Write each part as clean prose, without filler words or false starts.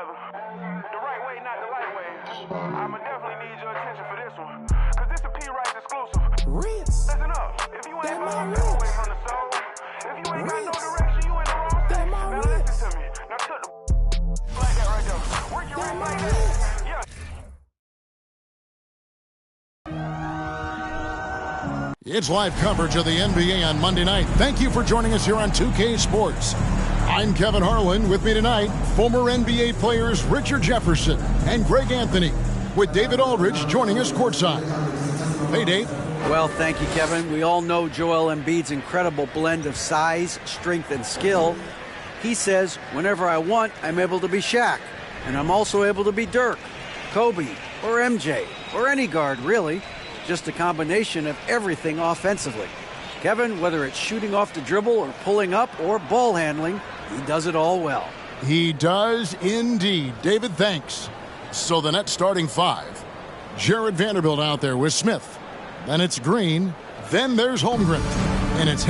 together. The right way, not the light way. I'ma definitely need your attention for this one. Cause this a P-Rice exclusive. Listen up. If you ain't gonna step away from the soul, if you ain't got no direction, you in the wrong state. Now listen to me. Now took the like that right there. Work your right like that. Yeah. It's live coverage of the NBA on Monday night. Thank you for joining us here on 2K Sports. I'm Kevin Harlan. With me tonight, former NBA players Richard Jefferson and Greg Anthony, with David Aldridge joining us courtside. Hey, Dave. Well, thank you, Kevin. We all know Joel Embiid's incredible blend of size, strength, and skill. He says, whenever I want, I'm able to be Shaq. And I'm also able to be Dirk, Kobe, or MJ, or any guard, really. Just a combination of everything offensively. Kevin, whether it's shooting off the dribble or pulling up or ball handling, he does it all well. He does indeed. David, thanks. So the Nets starting five. Jared Vanderbilt out there with Smith. Then it's Green. Then there's Holmgren. And it's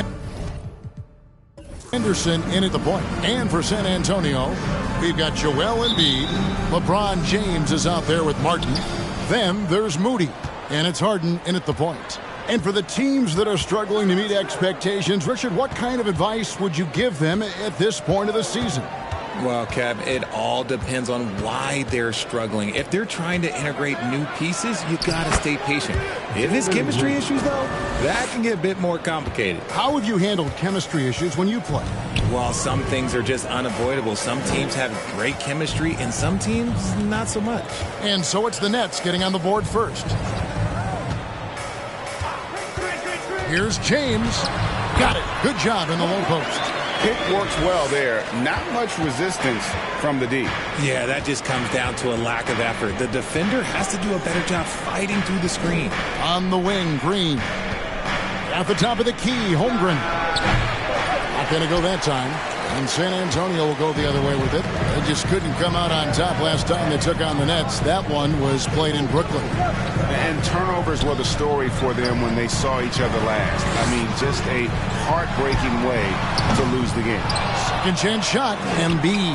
Henderson in at the point. And for San Antonio, we've got Joel Embiid. LeBron James is out there with Martin. Then there's Moody. And it's Harden in at the point. And for the teams that are struggling to meet expectations, Richard, what kind of advice would you give them at this point of the season? Well, Kev, it all depends on why they're struggling. If they're trying to integrate new pieces, you got to stay patient. If it's chemistry issues, though, that can get a bit more complicated. How have you handled chemistry issues when you play? Well, some things are just unavoidable. Some teams have great chemistry, and some teams, not so much. And so it's the Nets getting on the board first. Here's James. Got it. Good job in the low post. Pick works well there. Not much resistance from the D. Yeah, that just comes down to a lack of effort. The defender has to do a better job fighting through the screen. On the wing, Green. At the top of the key, Holmgren. Not going to go that time. And San Antonio will go the other way with it. They just couldn't come out on top last time they took on the Nets. That one was played in Brooklyn. And turnovers were the story for them when they saw each other last. I mean, just a heartbreaking way to lose the game. Second chance shot, Embiid.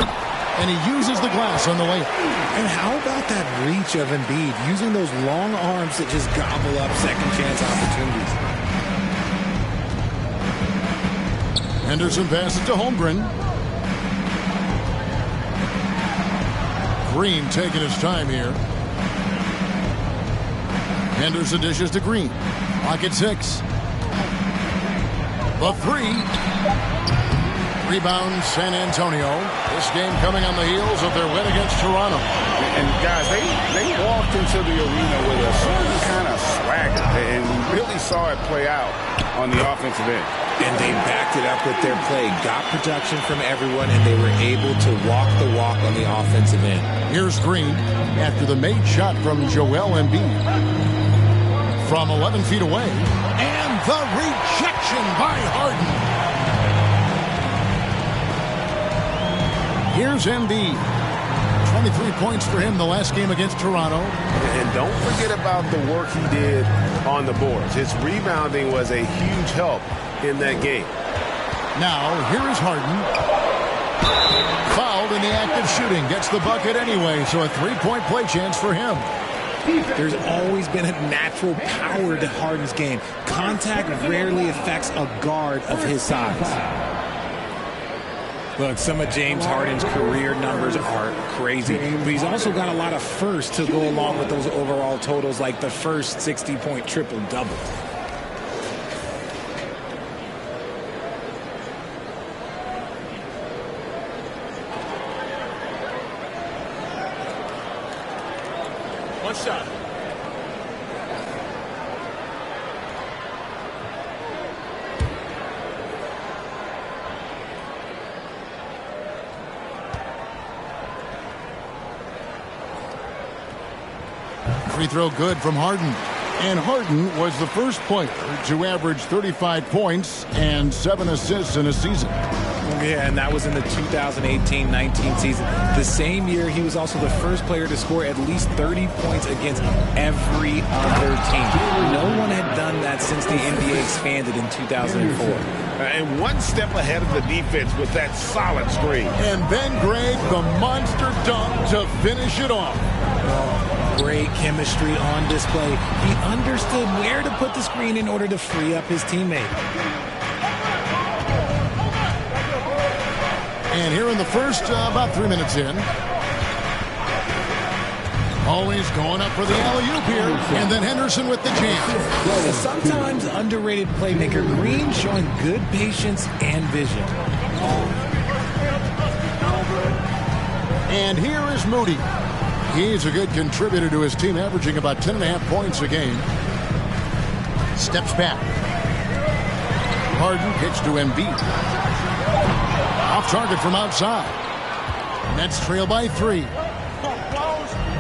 And he uses the glass on the way. And how about that reach of Embiid, using those long arms that just gobble up second chance opportunities? Henderson passes to Holmgren. Green taking his time here. Henderson dishes to Green. Clock at 6. The three. Rebound San Antonio. This game coming on the heels of their win against Toronto. And guys, they walked into the arena with a certain kind of swagger. And we really saw it play out on the offensive end. And they backed it up with their play, got production from everyone, and they were able to walk the walk on the offensive end. Here's Green after the made shot from Joel Embiid. From 11 feet away. And the rejection by Harden. Here's Embiid. 23 points for him the last game against Toronto. And don't forget about the work he did on the boards. His rebounding was a huge help in that game. Now, here is Harden. Fouled in the act of shooting. Gets the bucket anyway, so a three-point play chance for him. There's always been a natural power to Harden's game. Contact rarely affects a guard of his size. Look, some of James Harden's career numbers are crazy, but he's also got a lot of firsts to go along with those overall totals, like the first 60-point triple-double. One shot. Free throw good from Harden. And Harden was the first player to average 35 points and 7 assists in a season. Yeah, and that was in the 2018-19 season. The same year, he was also the first player to score at least 30 points against every other team. No one had done that since the NBA expanded in 2004. And one step ahead of the defense with that solid screen. And Ben Gregg, the monster dunk to finish it off. Great chemistry on display. He understood where to put the screen in order to free up his teammate. And here in the first, about 3 minutes in. Always going up for the alley-oop here. And then Henderson with the jam. Sometimes underrated playmaker Green showing good patience and vision. And here is Moody. He's a good contributor to his team, averaging about 10.5 points a game. Steps back. Harden kicks to Embiid. Off target from outside. Nets trail by 3.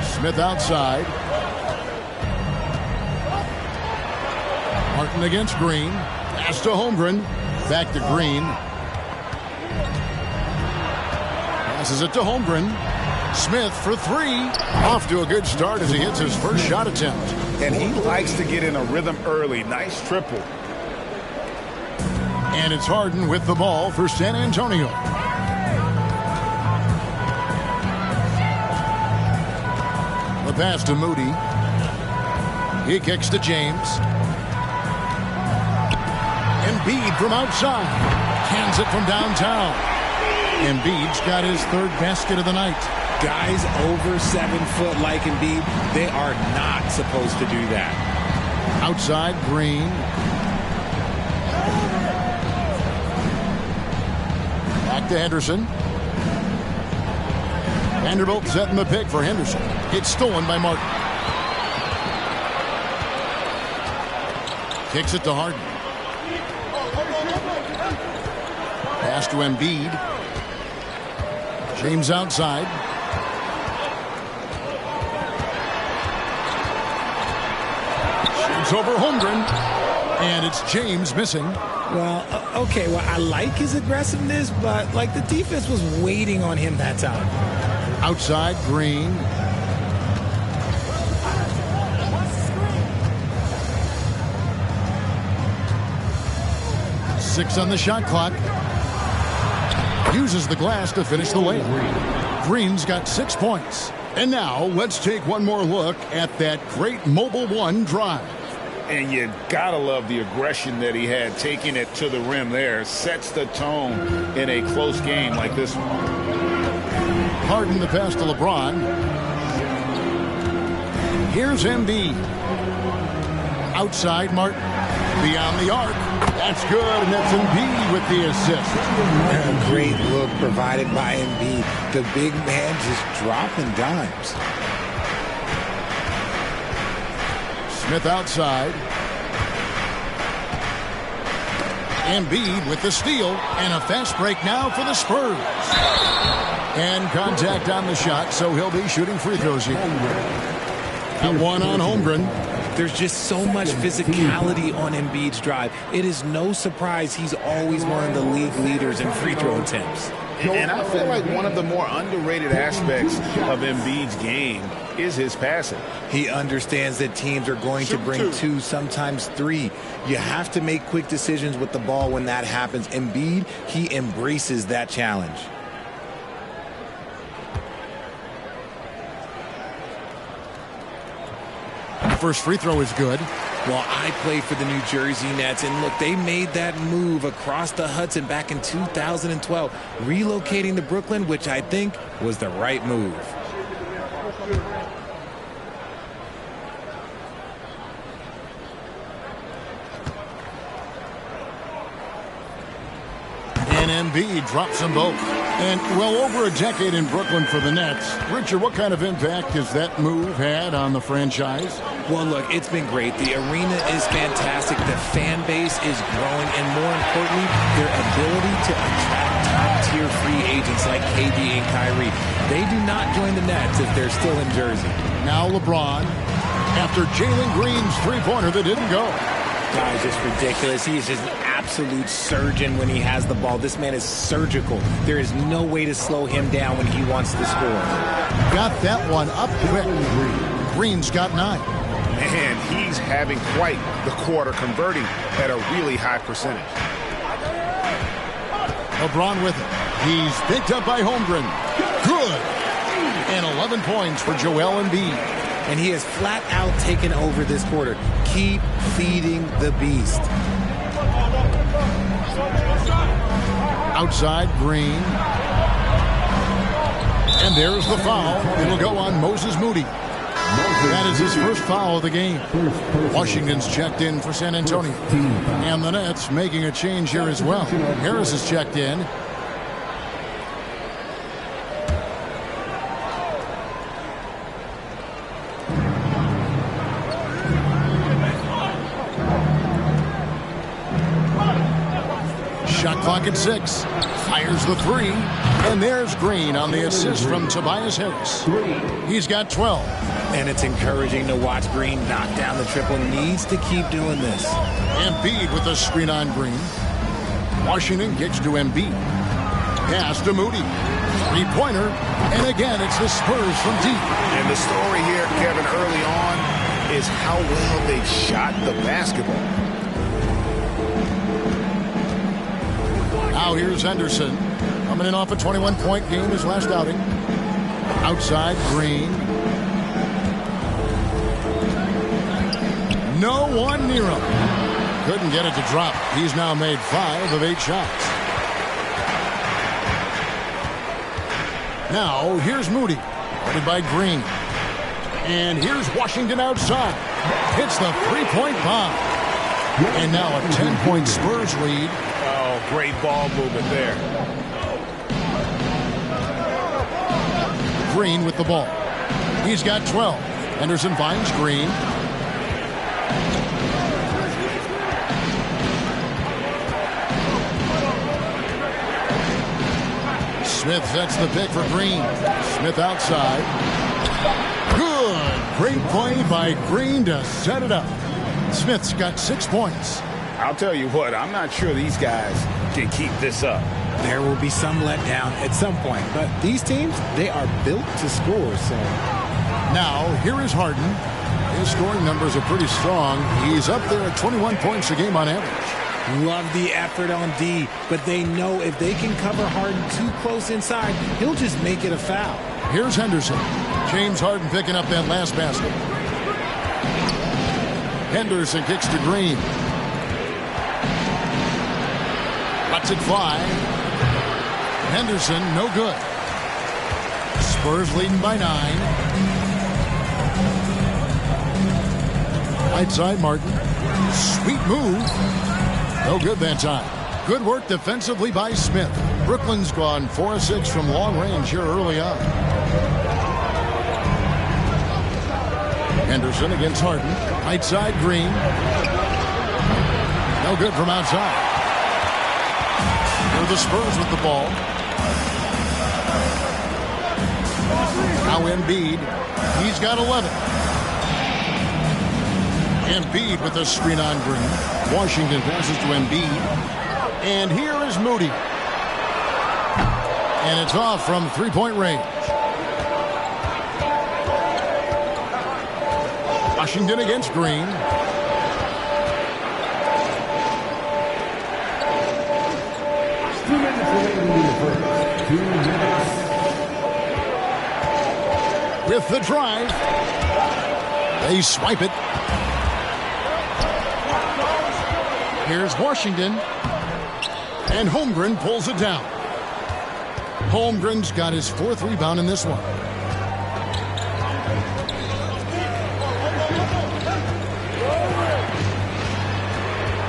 Smith outside. Martin against Green. Pass to Holmgren. Back to Green. Passes it to Holmgren. Smith for 3. Off to a good start as he hits his first shot attempt. And he likes to get in a rhythm early. Nice triple. And it's Harden with the ball for San Antonio. The pass to Moody. He kicks to James. Embiid from outside. Cans it from downtown. Embiid's got his 3rd basket of the night. Guys over 7 foot like Embiid, they are not supposed to do that. Outside, Green. Back to Henderson. Vanderbilt setting the pick for Henderson. It's stolen by Martin. Kicks it to Harden. Pass to Embiid. James outside. Shoots over Holmgren. And it's James missing. Well, okay, well, I like his aggressiveness, but, like, the defense was waiting on him that time. Outside, Green. Six on the shot clock. Uses the glass to finish the layup. Green's got 6 points. And now, let's take one more look at that great Mobile One drive. And you gotta love the aggression that he had, taking it to the rim there. Sets the tone in a close game like this one. Harden the pass to LeBron. Here's Embiid. Outside, Martin. Beyond the arc. That's good, and that's Embiid with the assist. A great look provided by Embiid. The big man just dropping dimes. Smith outside. Embiid with the steal, and a fast break now for the Spurs. And contact on the shot, so he'll be shooting free throws here. Got one on Holmgren. There's just so much physicality on Embiid's drive. It is no surprise he's always one of the league leaders in free throw attempts. And I feel like one of the more underrated aspects of Embiid's game is his passing. He understands that teams are going to bring 2, sometimes 3. You have to make quick decisions with the ball when that happens. Embiid, he embraces that challenge. First free throw is good. Well, I played for the New Jersey Nets, and look, they made that move across the Hudson back in 2012, relocating to Brooklyn, which I think was the right move. And Embiid drops them both. And, well, over a decade in Brooklyn for the Nets. Richard, what kind of impact has that move had on the franchise? Well, look, it's been great. The arena is fantastic. The fan base is growing. And more importantly, their ability to attract top-tier free agents like KD and Kyrie. They do not join the Nets if they're still in Jersey. Now LeBron, after Jalen Green's three-pointer that didn't go. Guys, just ridiculous. He is just an absolute surgeon when he has the ball. This man is surgical. There is no way to slow him down when he wants to score. Got that one up quick. Green's got 9. And he's having quite the quarter, converting at a really high percentage. LeBron with it. He's picked up by Holmgren. Good. And 11 points for Joel Embiid. And he has flat out taken over this quarter. Keep feeding the beast. Outside, Green. And there's the foul. It'll go on Moses Moody. That is his first foul of the game. Washington's checked in for San Antonio. And the Nets making a change here as well. Harris is checked in. Shot clock at 6. Fires the 3. And there's Green on the assist from Tobias Harris. He's got 12. And it's encouraging to watch Green knock down the triple. Needs to keep doing this. Embiid with the screen on Green. Washington gets to Embiid. Pass to Moody. Three-pointer. And again, it's the Spurs from deep. And the story here, Kevin, early on is how well they shot the basketball. Now here's Henderson. Coming in off a 21-point game his last outing. Outside, Green. No one near him. Couldn't get it to drop. He's now made 5 of 8 shots. Now here's Moody. Guarded by Green. And here's Washington outside. Hits the three-point bomb. And now a 10-point Spurs lead. Oh, great ball movement there. Green with the ball. He's got 12. Henderson finds Green. Smith sets the pick for Green. Smith outside. Good. Great play by Green to set it up. Smith's got 6 points. I'll tell you what, I'm not sure these guys can keep this up. There will be some letdown at some point, but these teams, they are built to score. So now here is Harden. His scoring numbers are pretty strong. He's up there at 21 points a game on average. Love the effort on D, but they know if they can cover Harden too close inside, he'll just make it a foul. Here's Henderson. James Harden picking up that last basket. Henderson kicks to Green. Lets it fly. Henderson, no good. Spurs leading by 9. Right side, Martin. Sweet move. No good that time. Good work defensively by Smith. Brooklyn's gone 4 of 6 from long range here early on. Henderson against Harden. Right side, Green. No good from outside. Here are the Spurs with the ball. Now Embiid. He's got 11. Embiid with the screen on Green. Washington passes to Embiid. And here is Moody. And it's off from three-point range. Washington against Green. With the drive. They swipe it. Here's Washington. And Holmgren pulls it down. Holmgren's got his 4th rebound in this one.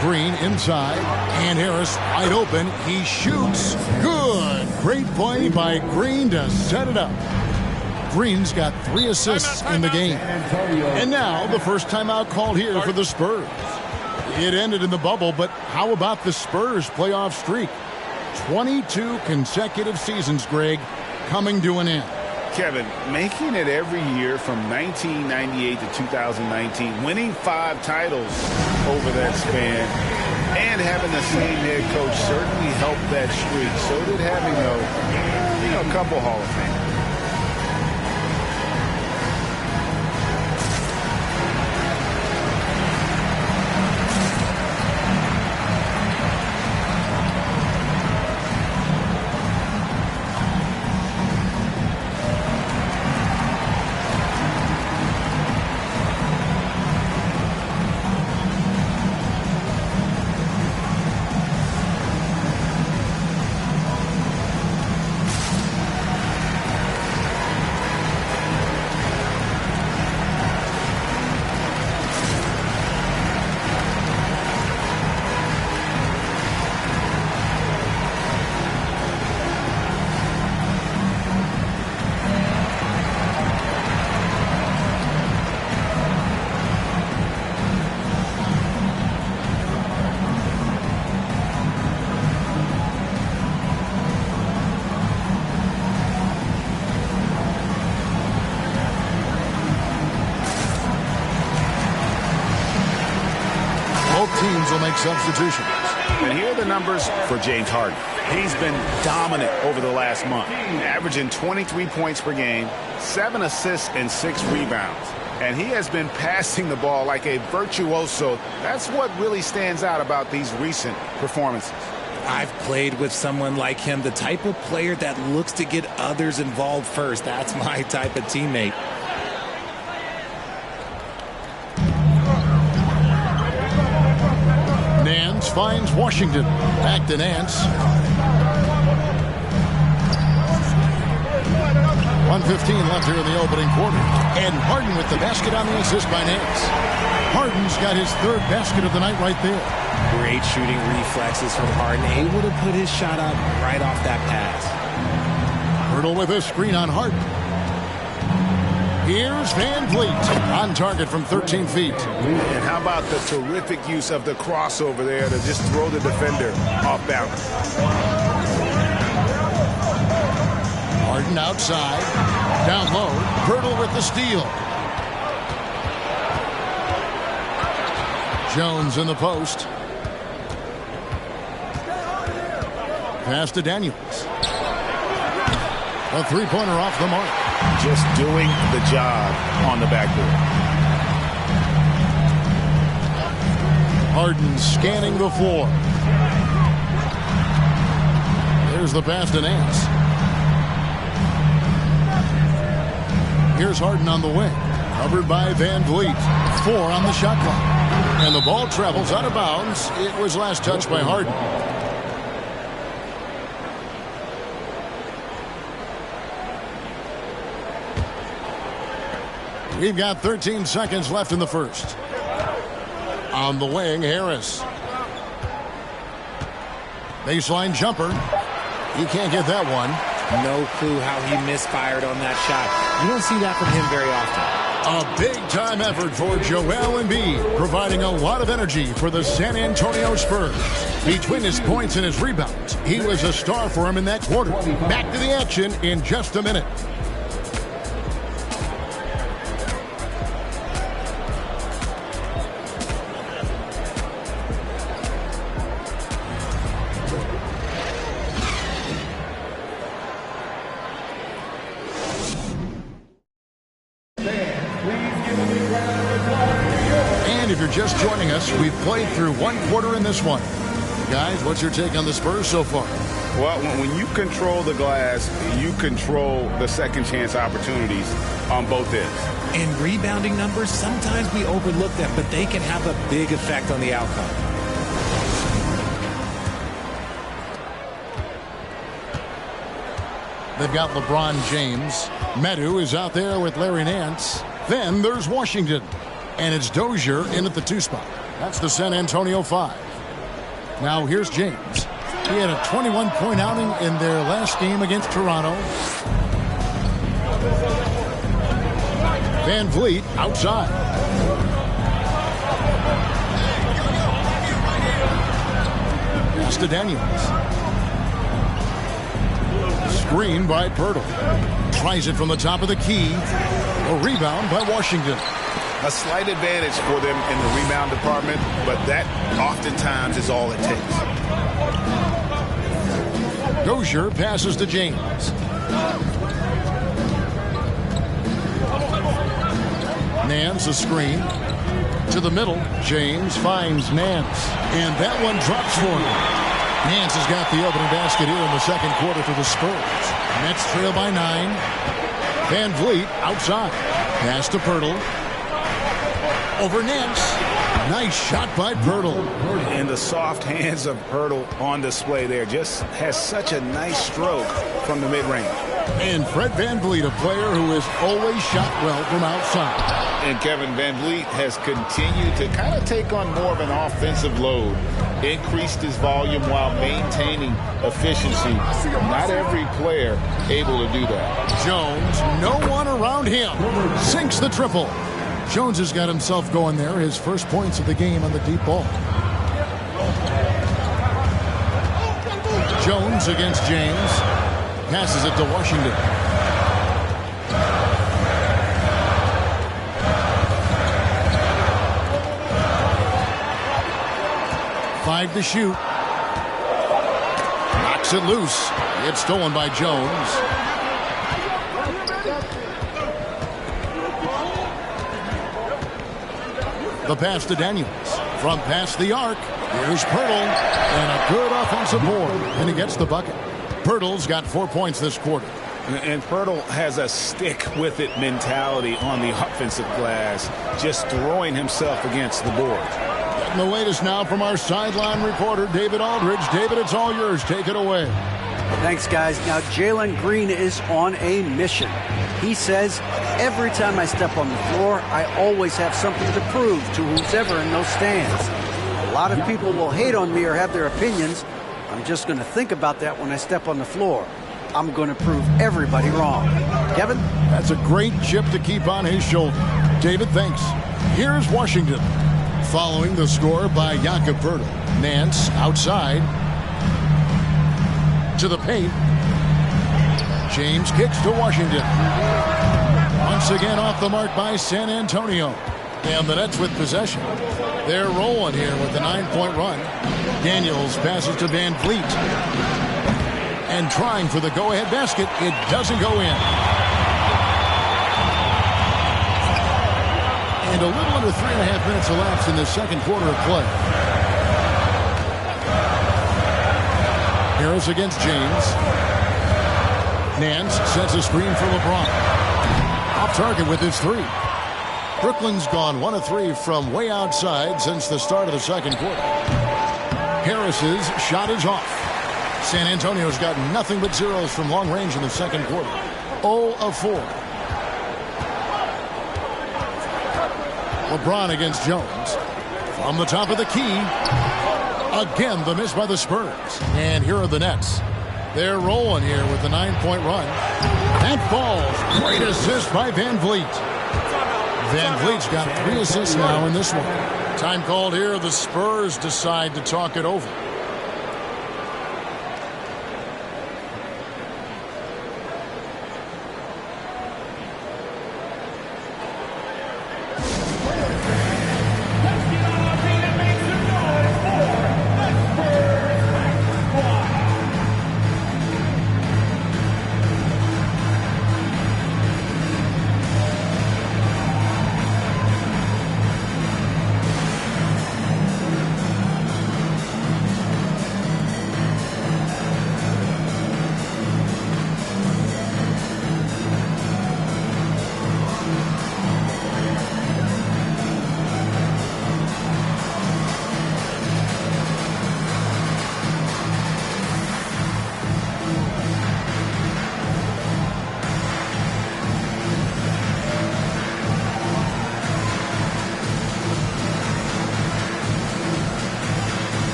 Green inside. And Harris wide open. He shoots. Good. Great play by Green to set it up. Green's got 3 assists in the game. And now the first timeout called here for the Spurs. It ended in the bubble, but how about the Spurs playoff streak? 22 consecutive seasons, Greg, coming to an end. Kevin, making it every year from 1998 to 2019, winning 5 titles over that span. And having the same head coach certainly helped that streak. So did having, a couple Hall of Famers. Teams will make substitutions. And here are the numbers for James Harden. He's been dominant over the last month, averaging 23 points per game, 7 assists, and 6 rebounds. And he has been passing the ball like a virtuoso. That's what really stands out about these recent performances. I've played with someone like him, the type of player that looks to get others involved first. That's my type of teammate. Finds Washington. Back to Nance. 1:15 left here in the opening quarter. And Harden with the basket on the assist by Nance. Harden's got his third basket of the night right there. Great shooting reflexes from Harden. Able to put his shot up right off that pass. Hurdle with a screen on Harden. Here's Van Vliet on target from 13 feet. And how about the terrific use of the crossover there to just throw the defender off balance. Harden outside. Down low. Hurdle with the steal. Jones in the post. Pass to Daniels. A three-pointer off the mark. Just doing the job on the backboard. Harden scanning the floor. There's the pass to Nance. Here's Harden on the wing. Covered by Van Vliet. 4 on the shot clock. And the ball travels out of bounds. It was last touched by Harden. We've got 13 seconds left in the first. On the wing, Harris. Baseline jumper. He can't get that one. No clue how he misfired on that shot. You don't see that from him very often. A big-time effort for Joel Embiid, providing a lot of energy for the San Antonio Spurs. Between his points and his rebounds, he was a star for him in that quarter. Back to the action in just a minute. And if you're just joining us, we've played through one quarter in this one. Guys, what's your take on the Spurs so far? Well, when you control the glass, you control the second chance opportunities on both ends. In rebounding numbers, sometimes we overlook them, but they can have a big effect on the outcome. They've got LeBron James. Medu is out there with Larry Nance. Then there's Washington. And it's Dozier in at the 2 spot. That's the San Antonio 5. Now here's James. He had a 21-point outing in their last game against Toronto. Van Vliet outside. Pass to Daniels. Screen by Pirtle. Tries it from the top of the key. A rebound by Washington. A slight advantage for them in the rebound department, but that oftentimes is all it takes. Dozier passes to James. Nance a screen. To the middle. James finds Nance. And that one drops for him. Nance has got the opening basket here in the second quarter for the Spurs. Nets trail by 9. Van Vliet outside. Pass to Pirtle. Over Nance. Nice shot by Pirtle. And the soft hands of Pirtle on display there. Just has such a nice stroke from the mid-range. And Fred Van Vliet, a player who has always shot well from outside. And Kevin Van Vliet has continued to kind of take on more of an offensive load. Increased his volume while maintaining efficiency. Not every player able to do that. Jones, no one around him. Sinks the triple. Jones has got himself going there. His first points of the game on the deep ball. Jones against James. Passes it to Washington. Five to shoot. Knocks it loose. It's stolen by Jones. The pass to Daniels. From past the arc. Here's Pirtle. And a good offensive board. And he gets the bucket. Pirtle's got 4 points this quarter. And Pirtle has a stick-with-it mentality on the offensive glass. Just throwing himself against the board. Getting the latest now from our sideline reporter, David Aldridge. David, it's all yours. Take it away. Thanks, guys. Now, Jalen Green is on a mission. He says, every time I step on the floor, I always have something to prove to who's ever in those stands. A lot of people will hate on me or have their opinions. I'm just going to think about that when I step on the floor. I'm going to prove everybody wrong. Kevin? That's a great chip to keep on his shoulder. David, thanks. Here's Washington. Following the score by Jakob Pirtle. Nance outside. To the paint. James kicks to Washington. Once again off the mark by San Antonio. And the Nets with possession. They're rolling here with a 9-point run. Daniels passes to Van Vliet. And trying for the go-ahead basket. It doesn't go in. And a little under 3.5 minutes elapsed in the second quarter of play. Harris against James. Nance sets a screen for LeBron. Off target with his three. Brooklyn's gone 1 of 3 from way outside since the start of the second quarter. Harris's shot is off. San Antonio's got nothing but zeros from long range in the second quarter. 0 of 4. LeBron against Jones. From the top of the key. Again, the miss by the Spurs. And here are the Nets. They're rolling here with a 9-point run. That falls. Great assist by Van Vliet. Van Vliet's got 3 assists now in this one. Time called here. The Spurs decide to talk it over.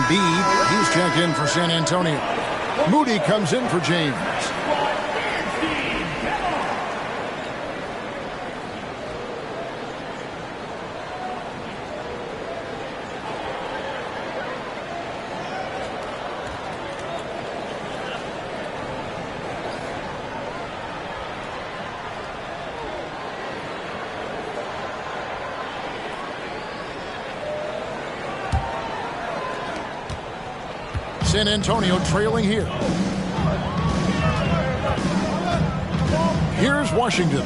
Embiid, he's checked in for San Antonio. Moody comes in for James. San Antonio trailing here. Here's Washington.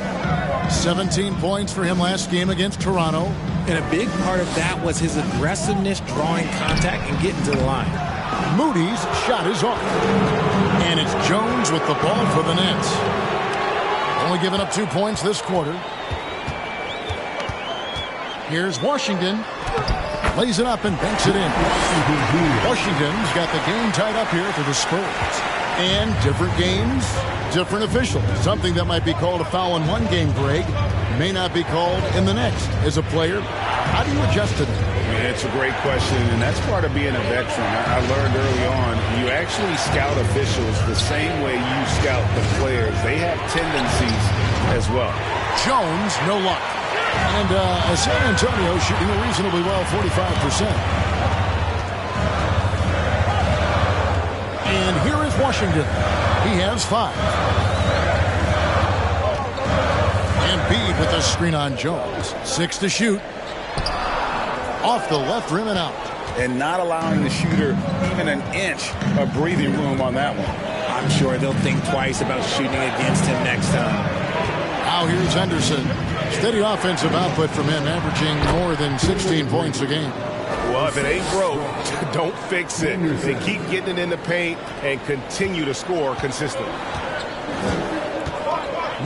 17 points for him last game against Toronto. And a big part of that was his aggressiveness, drawing contact, and getting to the line. Moody's shot is off. And it's Jones with the ball for the Nets. Only giving up 2 points this quarter. Here's Washington. Lays it up and banks it in. Washington's got the game tied up here for the Spurs. And different games, different officials. Something that might be called a foul in one game, Greg, may not be called in the next. As a player, how do you adjust to that? Yeah, it's a great question, and that's part of being a veteran. I learned early on, you actually scout officials the same way you scout the players. They have tendencies as well. Jones, no luck. And San Antonio shooting reasonably well, 45%. And here is Washington. He has 5. Embiid with a screen on Jones. 6 to shoot. Off the left rim and out. And not allowing the shooter even an inch of breathing room on that one. I'm sure they'll think twice about shooting against him next time. Now here's Henderson. Steady offensive output from him, averaging more than 16 points a game. Well, if it ain't broke, don't fix it. They keep getting it in the paint and continue to score consistently.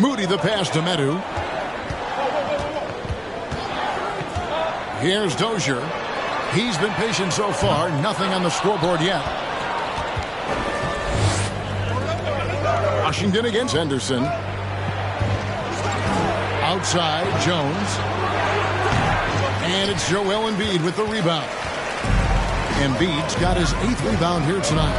Moody the pass to Medu. Here's Dozier. He's been patient so far. Nothing on the scoreboard yet. Washington against Henderson. Outside, Jones. And it's Joel Embiid with the rebound. Embiid's got his 8th rebound here tonight.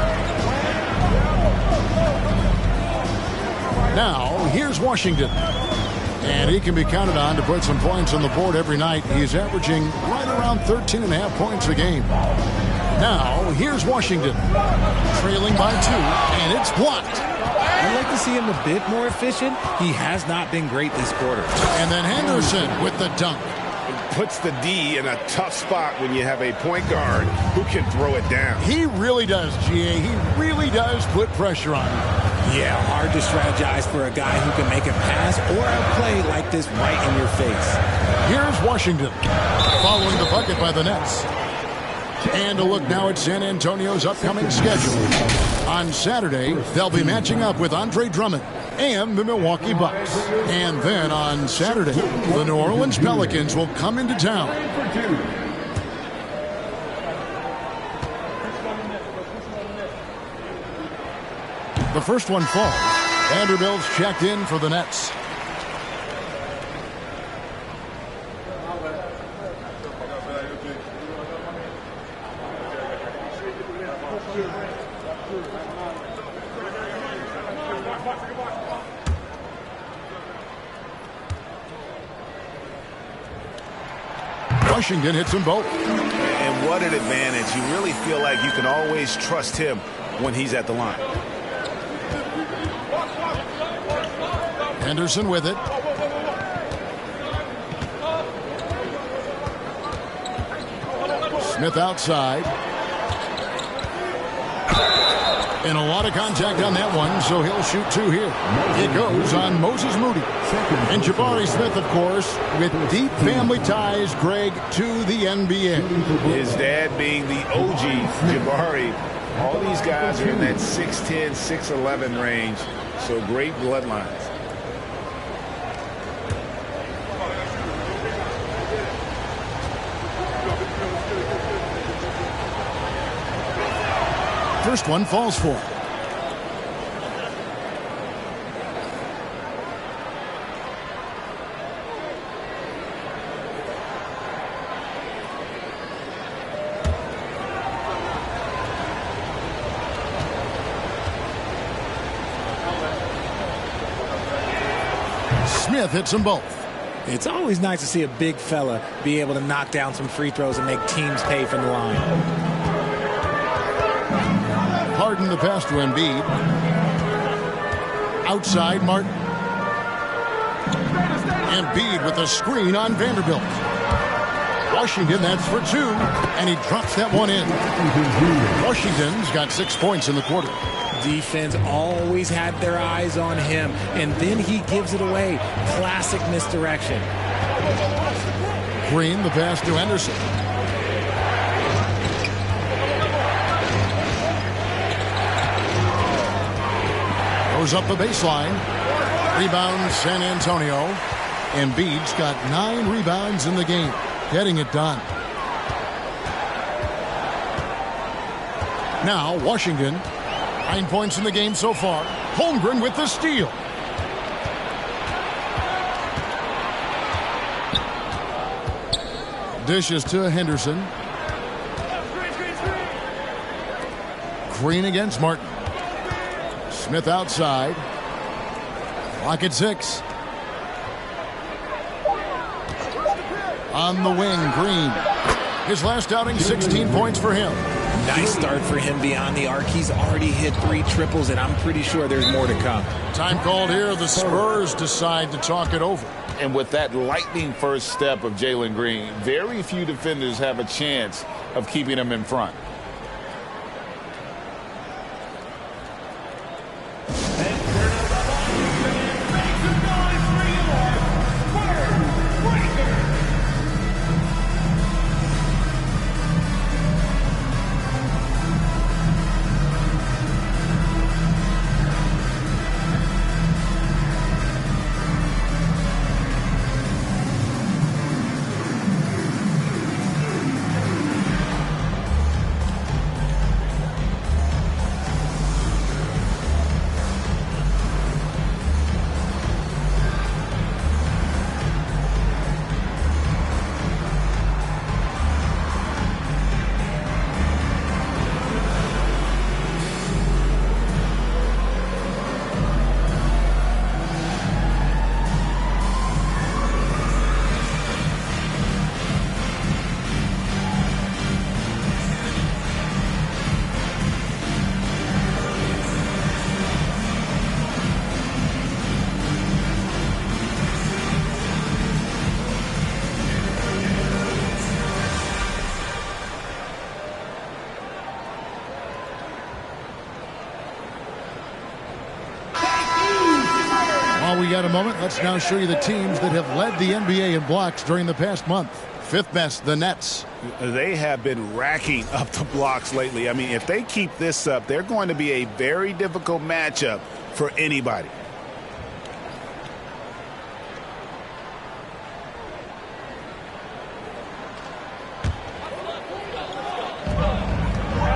Now, here's Washington. And he can be counted on to put some points on the board every night. He's averaging right around 13.5 points a game. Now, here's Washington. Trailing by 2, and it's blocked. I'd like to see him a bit more efficient. He has not been great this quarter. And then Henderson with the dunk. Puts the D in a tough spot when you have a point guard who can throw it down. He really does, GA. He really does put pressure on him. Yeah, hard to strategize for a guy who can make a pass or a play like this right in your face. Here's Washington following the bucket by the Nets. And a look now at San Antonio's upcoming schedule. On Saturday, they'll be matching up with Andre Drummond and the Milwaukee Bucks. And then on Saturday, the New Orleans Pelicans will come into town. The first one falls. Vanderbilt's checked in for the Nets. Washington hits them both. And what an advantage. You really feel like you can always trust him when he's at the line. Henderson with it. Smith outside. And a lot of contact on that one, so he'll shoot 2 here. It goes on Moses Moody. And Jabari Smith, of course, with deep family ties, Greg, to the NBA. His dad being the OG Jabari. All these guys are in that 6'10", 6'11" range, so great bloodlines. First one falls for. Smith hits them both. It's always nice to see a big fella be able to knock down some free throws and make teams pay from the line. Harden the pass to Embiid. Outside Martin. Embiid with a screen on Vanderbilt. Washington, that's for two, and he drops that one in. Washington's got 6 points in the quarter. Defense always had their eyes on him, and then he gives it away. Classic misdirection. Green, the pass to Henderson. Goes up the baseline. Rebound San Antonio. Embiid's got 9 rebounds in the game. Getting it done. Now Washington, 9 points in the game so far. Holmgren with the steal. Dishes to Henderson. Green against Martin. Smith outside. Clock at 6. On the wing, Green. His last outing, 16 points for him. Nice start for him beyond the arc. He's already hit 3 triples, and I'm pretty sure there's more to come. Time called here. The Spurs decide to talk it over. And with that lightning first step of Jalen Green, very few defenders have a chance of keeping him in front. While we got a moment, let's now show you the teams that have led the NBA in blocks during the past month. 5th best, the Nets. They have been racking up the blocks lately. I mean, if they keep this up, they're going to be a very difficult matchup for anybody.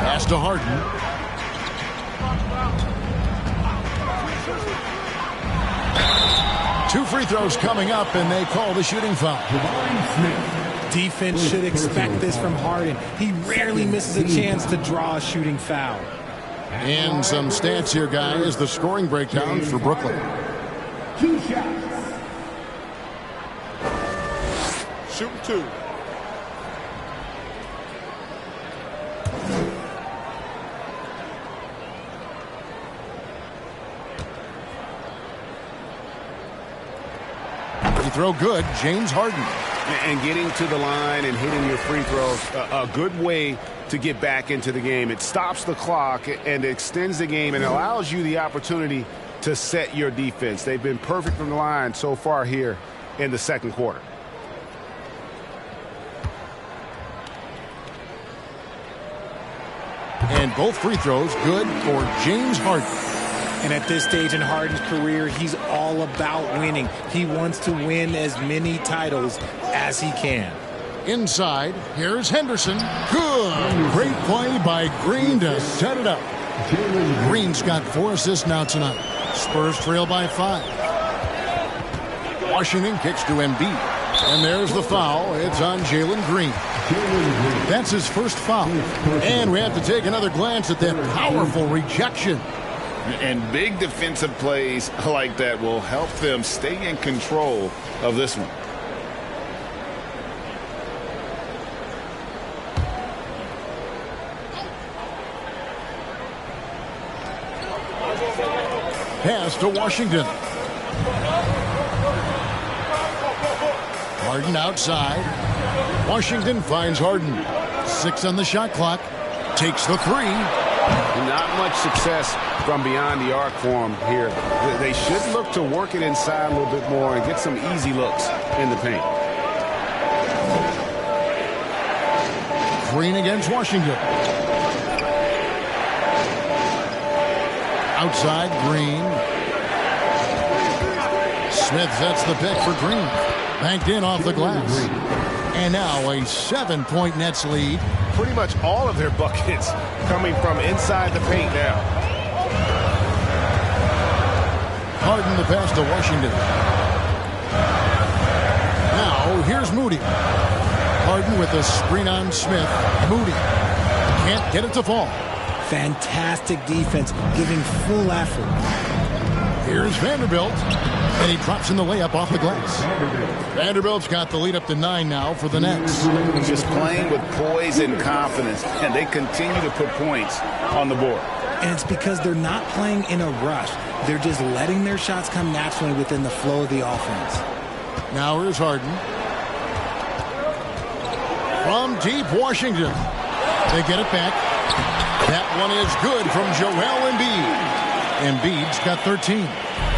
Pass to Harden. 2 free throws coming up, and they call the shooting foul. Defense should expect this from Harden. He rarely misses a chance to draw a shooting foul. And some stats here, guys. The scoring breakdown for Brooklyn. 2 shots. Shoot 2. Throw good, James Harden. And getting to the line and hitting your free throws, a good way to get back into the game. It stops the clock and extends the game and allows you the opportunity to set your defense. They've been perfect from the line so far here in the second quarter. And both free throws good for James Harden. And at this stage in Harden's career, he's all about winning. He wants to win as many titles as he can. Inside, here's Henderson. Good. Great play by Green to set it up. Green's got 4 assists now tonight. Spurs trail by 5. Washington kicks to Embiid. And there's the foul. It's on Jalen Green. That's his first foul. And we have to take another glance at that powerful rejection. And big defensive plays like that will help them stay in control of this one. Pass to Washington. Harden outside. Washington finds Harden. 6 on the shot clock. Takes the 3. Not much success from beyond the arc for him here. They should look to work it inside a little bit more and get some easy looks in the paint. Green against Washington. Outside, Green. Smith sets the pick for Green. Banked in off the glass. And now a 7-point Nets lead. Pretty much all of their buckets coming from inside the paint now. Harden the pass to Washington. Now here's Moody. Harden with a screen on Smith. Moody can't get it to fall. Fantastic defense, giving full effort. Here's Vanderbilt. And he drops in the layup off the glass. Vanderbilt's got the lead up to 9 now for the Nets. Just playing with poise and confidence, and they continue to put points on the board. And it's because they're not playing in a rush. They're just letting their shots come naturally within the flow of the offense. Now here's Harden. From deep Washington. They get it back. That one is good from Joel Embiid. Embiid's got 13.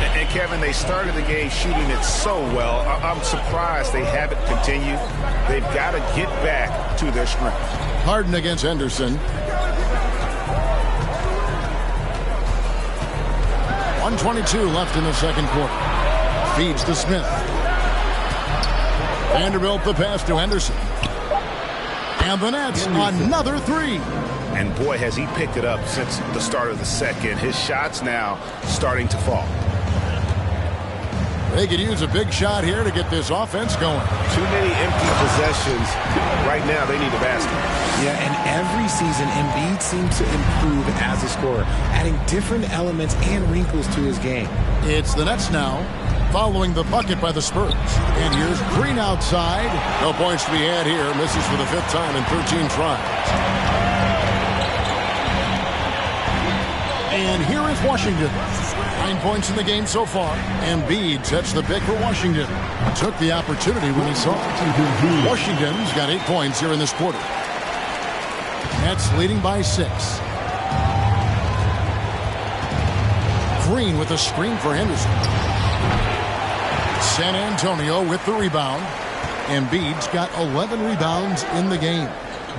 And Kevin, they started the game shooting it so well. I'm surprised they haven't continued. They've got to get back to their strength. Harden against Henderson. 1:22 left in the second quarter. Feeds to Smith. Vanderbilt the pass to Henderson. And the Nets another 3. And boy, has he picked it up since the start of the second. His shots now starting to fall. They could use a big shot here to get this offense going. Too many empty possessions. Right now, they need a basket. Yeah, and every season, Embiid seems to improve as a scorer, adding different elements and wrinkles to his game. It's the Nets now, following the bucket by the Spurs. And here's Green outside. No points to be had here. Misses for the 5th time in 13 tries. And here is Washington. 9 points in the game so far. Embiid sets the pick for Washington. Took the opportunity when he saw it. Washington's got 8 points here in this quarter. Nets leading by 6. Green with a screen for Henderson. San Antonio with the rebound. Embiid's got 11 rebounds in the game.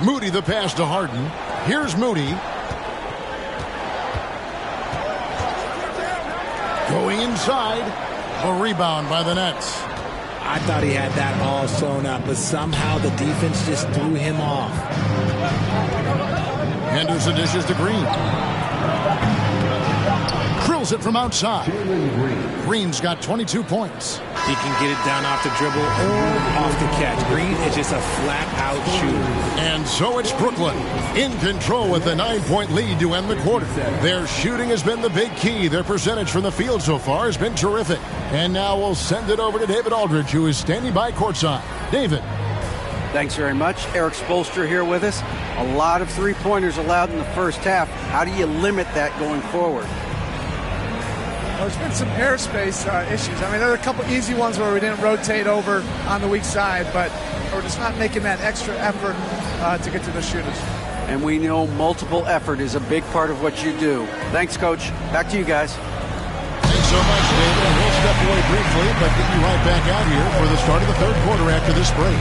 Moody the pass to Harden. Here's Moody. Going inside. A rebound by the Nets. I thought he had that all sewn up, but somehow the defense just threw him off. Henderson dishes to Green. Drills it from outside. Green's got 22 points. He can get it down off the dribble or off the catch. Green is just a flat-out shooter. And so it's Brooklyn in control with a 9-point lead to end the quarter. Their shooting has been the big key. Their percentage from the field so far has been terrific. And now we'll send it over to David Aldridge, who is standing by courtside. David. Thanks very much. Eric Spoelstra here with us. A lot of three-pointers allowed in the first half. How do you limit that going forward? Well, there's been some airspace issues. I mean, there are a couple easy ones where we didn't rotate over on the weak side, but we're just not making that extra effort to get to the shooters. And we know multiple effort is a big part of what you do. Thanks, Coach. Back to you guys. Thanks so much, David. And we'll step away briefly, but get you right back out here for the start of the third quarter after this break.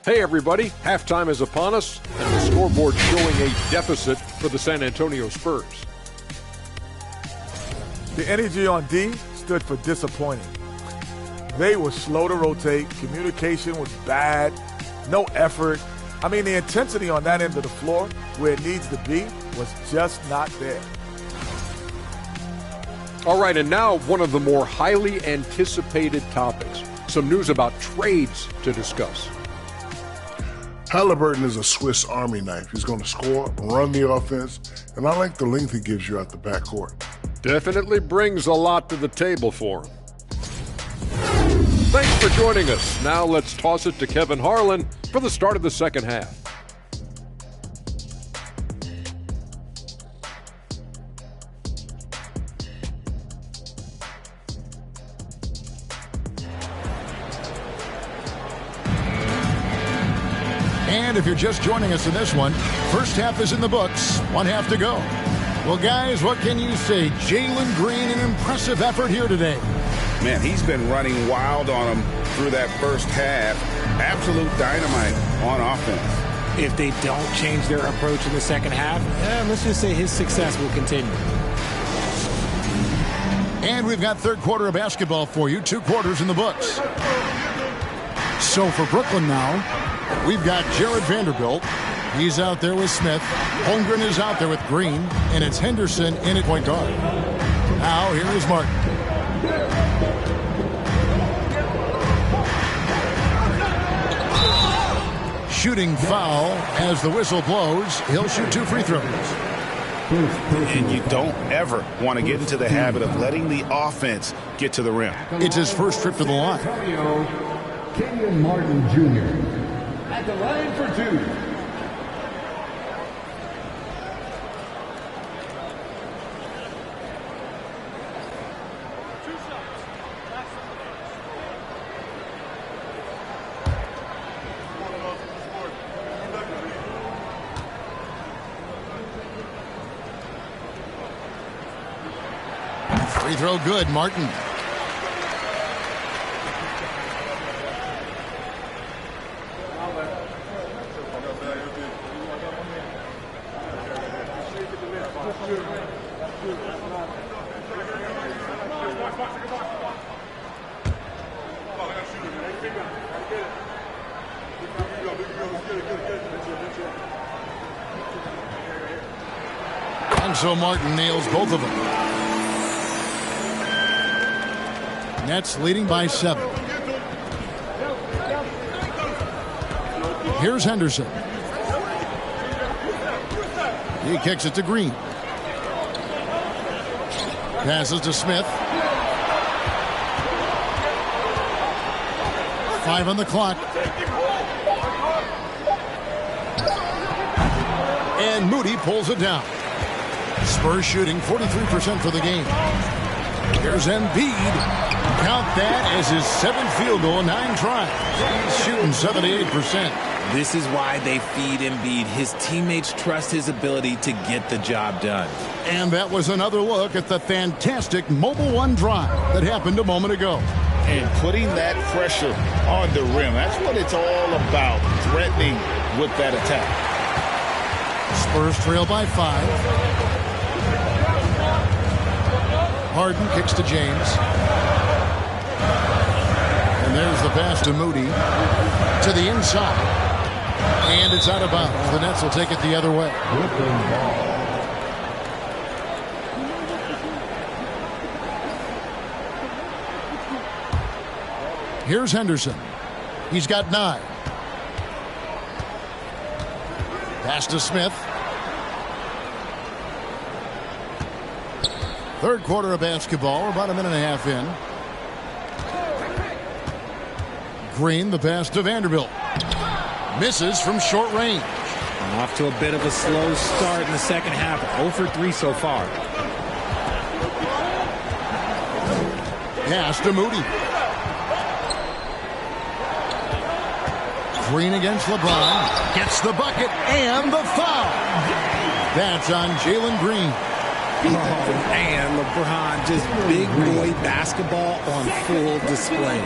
Hey everybody, halftime is upon us, and the scoreboard showing a deficit for the San Antonio Spurs. The energy on D stood for disappointing. They were slow to rotate, communication was bad, no effort. I mean, the intensity on that end of the floor, where it needs to be, was just not there. All right, and now one of the more highly anticipated topics. Some news about trades to discuss. Halliburton is a Swiss Army knife. He's going to score, run the offense, and I like the length he gives you out the backcourt. Definitely brings a lot to the table for him. Thanks for joining us. Now let's toss it to Kevin Harlan for the start of the second half. And if you're just joining us in this one, first half is in the books, one half to go. Well, guys, what can you say? Jalen Green, an impressive effort here today. Man, he's been running wild on him through that first half. Absolute dynamite on offense. If they don't change their approach in the second half, let's just say his success will continue. And we've got third quarter of basketball for you, 2 quarters in the books. So for Brooklyn now, we've got Jared Vanderbilt. He's out there with Smith. Holmgren is out there with Green. And it's Henderson in at point guard. Now here is Martin. Shooting foul as the whistle blows. He'll shoot 2 free throws. And you don't ever want to get into the habit of letting the offense get to the rim. It's his first trip to the line. Kenyon Martin Jr. at the line for 2. Free throw good, Martin. And so Martin nails both of them. Nets leading by 7. Here's Henderson. He kicks it to Green. Passes to Smith. 5 on the clock. And Moody pulls it down. Spurs shooting 43% for the game. Here's Embiid. Count that as his 7th field goal, 9 tries. He's shooting 78%. This is why they feed Embiid. His teammates trust his ability to get the job done. And that was another look at the fantastic Mobile One drive that happened a moment ago. And putting that pressure on the rim, that's what it's all about, threatening with that attack. Spurs trail by 5. Harden kicks to James. And there's the pass to Moody. To the inside. And it's out of bounds. The Nets will take it the other way. Here's Henderson. He's got 9. Pass to Smith. Third quarter of basketball. We're about a minute and a half in. Green, the pass to Vanderbilt. Misses from short range. Off to a bit of a slow start in the second half. 0 for 3 so far. Pass to Moody. Green against LeBron. Gets the bucket and the foul. That's on Jalen Green. Man, LeBron, just big boy basketball on full display.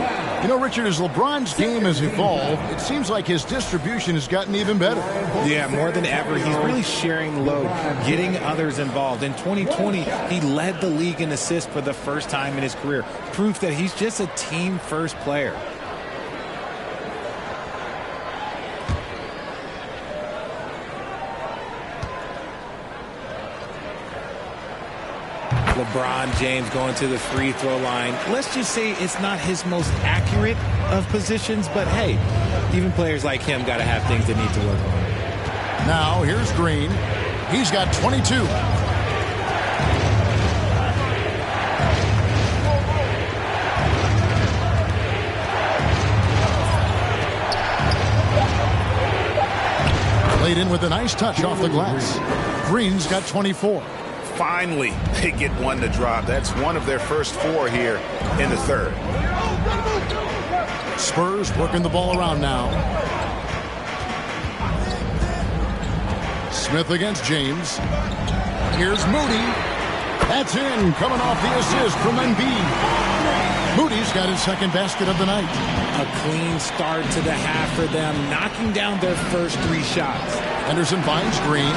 You know, Richard, as LeBron's game has evolved, it seems like his distribution has gotten even better. Yeah, more than ever. He's really sharing the load, getting others involved. In 2020, he led the league in assists for the first time in his career. Proof that he's just a team-first player. LeBron James going to the free throw line. Let's just say it's not his most accurate of positions, but hey, even players like him got to have things they need to work on. Now, here's Green. He's got 22. Laid in with a nice touch off the glass. Green's got 24. Finally, they get one to drop. That's one of their first 4 here in the third. Spurs working the ball around now. Smith against James. Here's Moody. That's in, coming off the assist from Embiid. Moody's got his second basket of the night. A clean start to the half for them, knocking down their first 3 shots. Henderson finds Green.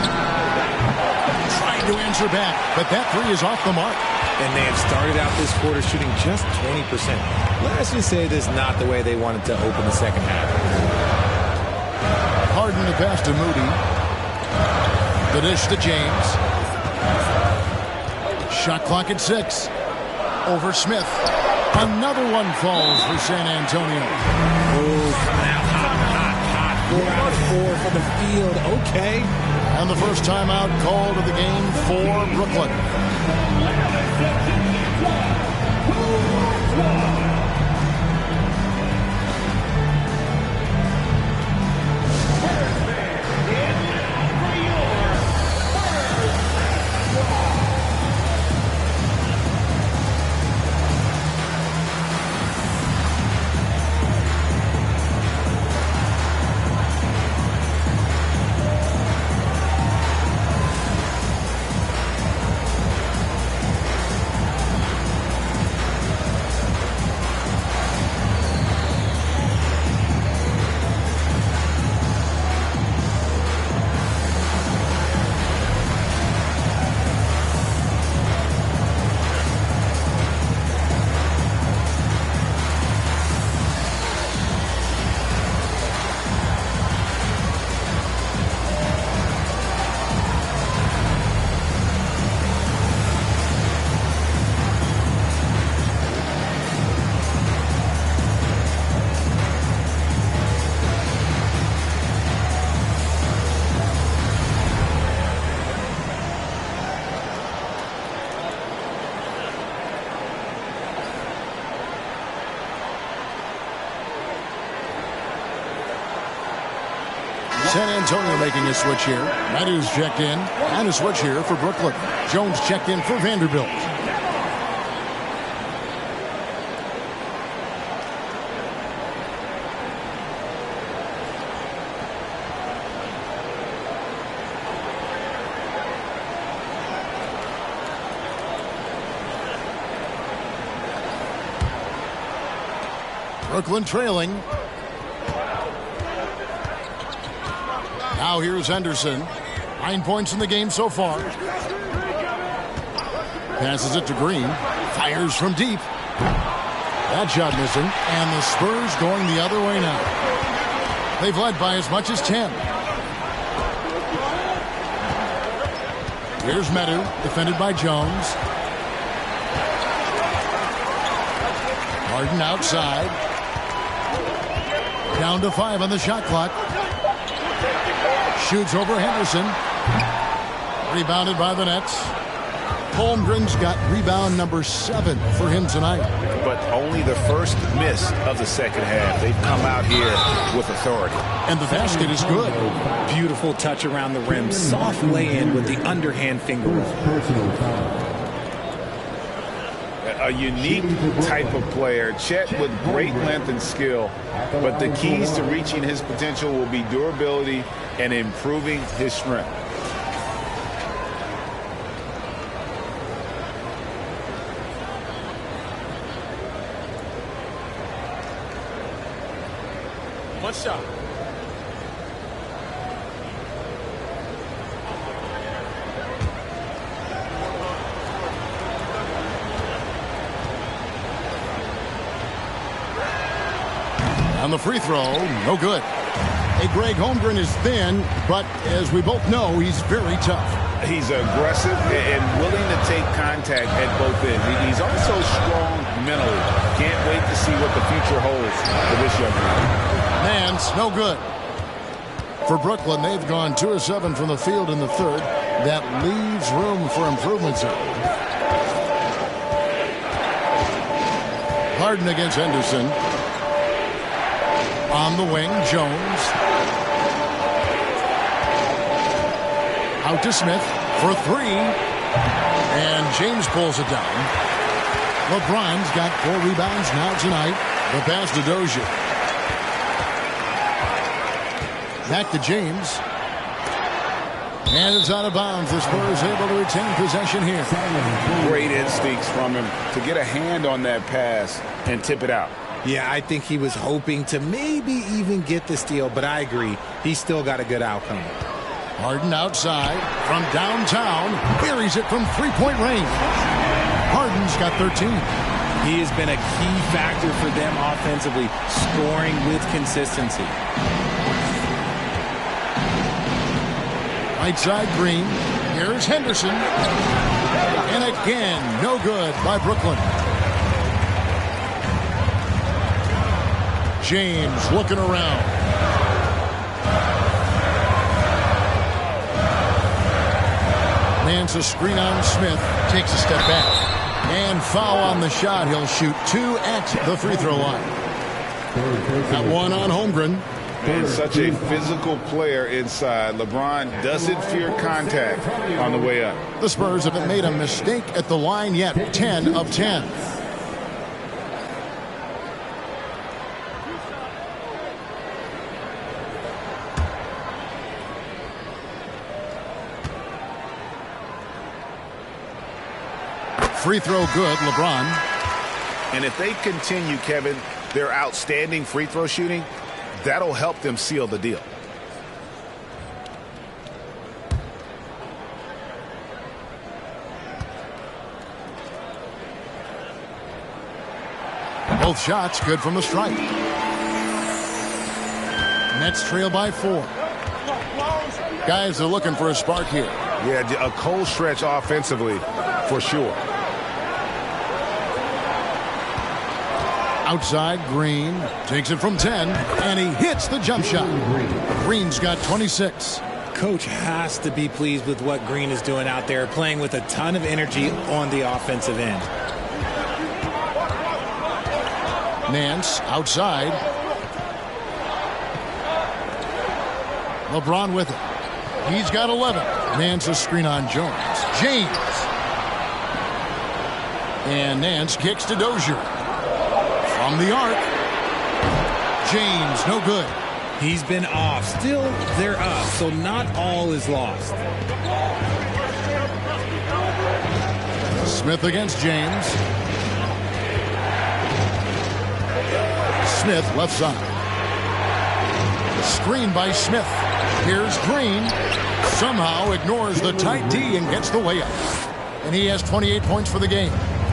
Trying to answer back, but that 3 is off the mark. And they have started out this quarter shooting just 20%. Let's just say this is not the way they wanted to open the second half. Harden the pass to Moody. The dish to James. Shot clock at 6. Over Smith. Another one falls for San Antonio. Oh, coming out hot. 4 out of 4 for the field. Okay. And the first timeout called of the game for Brooklyn. San Antonio making a switch here. Matthews checked in. And a switch here for Brooklyn. Jones checked in for Vanderbilt. Brooklyn trailing. Now here's Henderson. 9 points in the game so far. Passes it to Green. Fires from deep. That shot missing. And the Spurs going the other way now. They've led by as much as 10. Here's Meadow, defended by Jones. Harden outside. Down to 5 on the shot clock. Shoots over Henderson. Rebounded by the Nets. Holmgren's got rebound number 7 for him tonight. But only the first miss of the second half. They've come out here with authority. And the basket is good. Beautiful touch around the rim. Soft lay-in with the underhand finger. A unique type of player. Chet with great length and skill. But the keys to reaching his potential will be durability and improving his strength. One shot. On the free throw, no good. Hey, Greg, Holmgren is thin, but as we both know, he's very tough. He's aggressive and willing to take contact at both ends. He's also strong mentally. Can't wait to see what the future holds for this young man. Nance, no good. For Brooklyn, they've gone 2 of 7 from the field in the third. That leaves room for improvements here. Harden against Henderson. On the wing, Jones. Out to Smith for 3. And James pulls it down. LeBron's got 4 rebounds now tonight. The pass to Dozier. Back to James. And it's out of bounds. The Spurs able to retain possession here. Great instincts from him to get a hand on that pass and tip it out. Yeah, I think he was hoping to maybe even get the steal, but I agree. He's still got a good outcome. Harden outside from downtown. Buries it from three-point range. Harden's got 13. He has been a key factor for them offensively, scoring with consistency. Right side, Green. Here's Henderson. And again, no good by Brooklyn. James looking around. Nance a screen on Smith. Takes a step back. And foul on the shot. He'll shoot 2 at the free throw line. Got 1 on Holmgren. And such a physical player inside. LeBron doesn't fear contact on the way up. The Spurs haven't made a mistake at the line yet. 10 of 10. Free throw good, LeBron. And if they continue, Kevin, their outstanding free throw shooting, that'll help them seal the deal. Both shots good from the stripe. Nets trail by 4. Guys are looking for a spark here. Yeah, a cold stretch offensively for sure. Outside, Green takes it from 10, and he hits the jump shot. Green's got 26. Coach has to be pleased with what Green is doing out there, playing with a ton of energy on the offensive end. Nance outside. LeBron with it. He's got 11. Nance a screen on Jones. James. And Nance kicks to Dozier. From the arc. James, no good. He's been off. Still, they're up, so not all is lost. Smith against James. Smith left side. Screen by Smith. Here's Green. Somehow ignores the tight D and gets the layup. And he has 28 points for the game.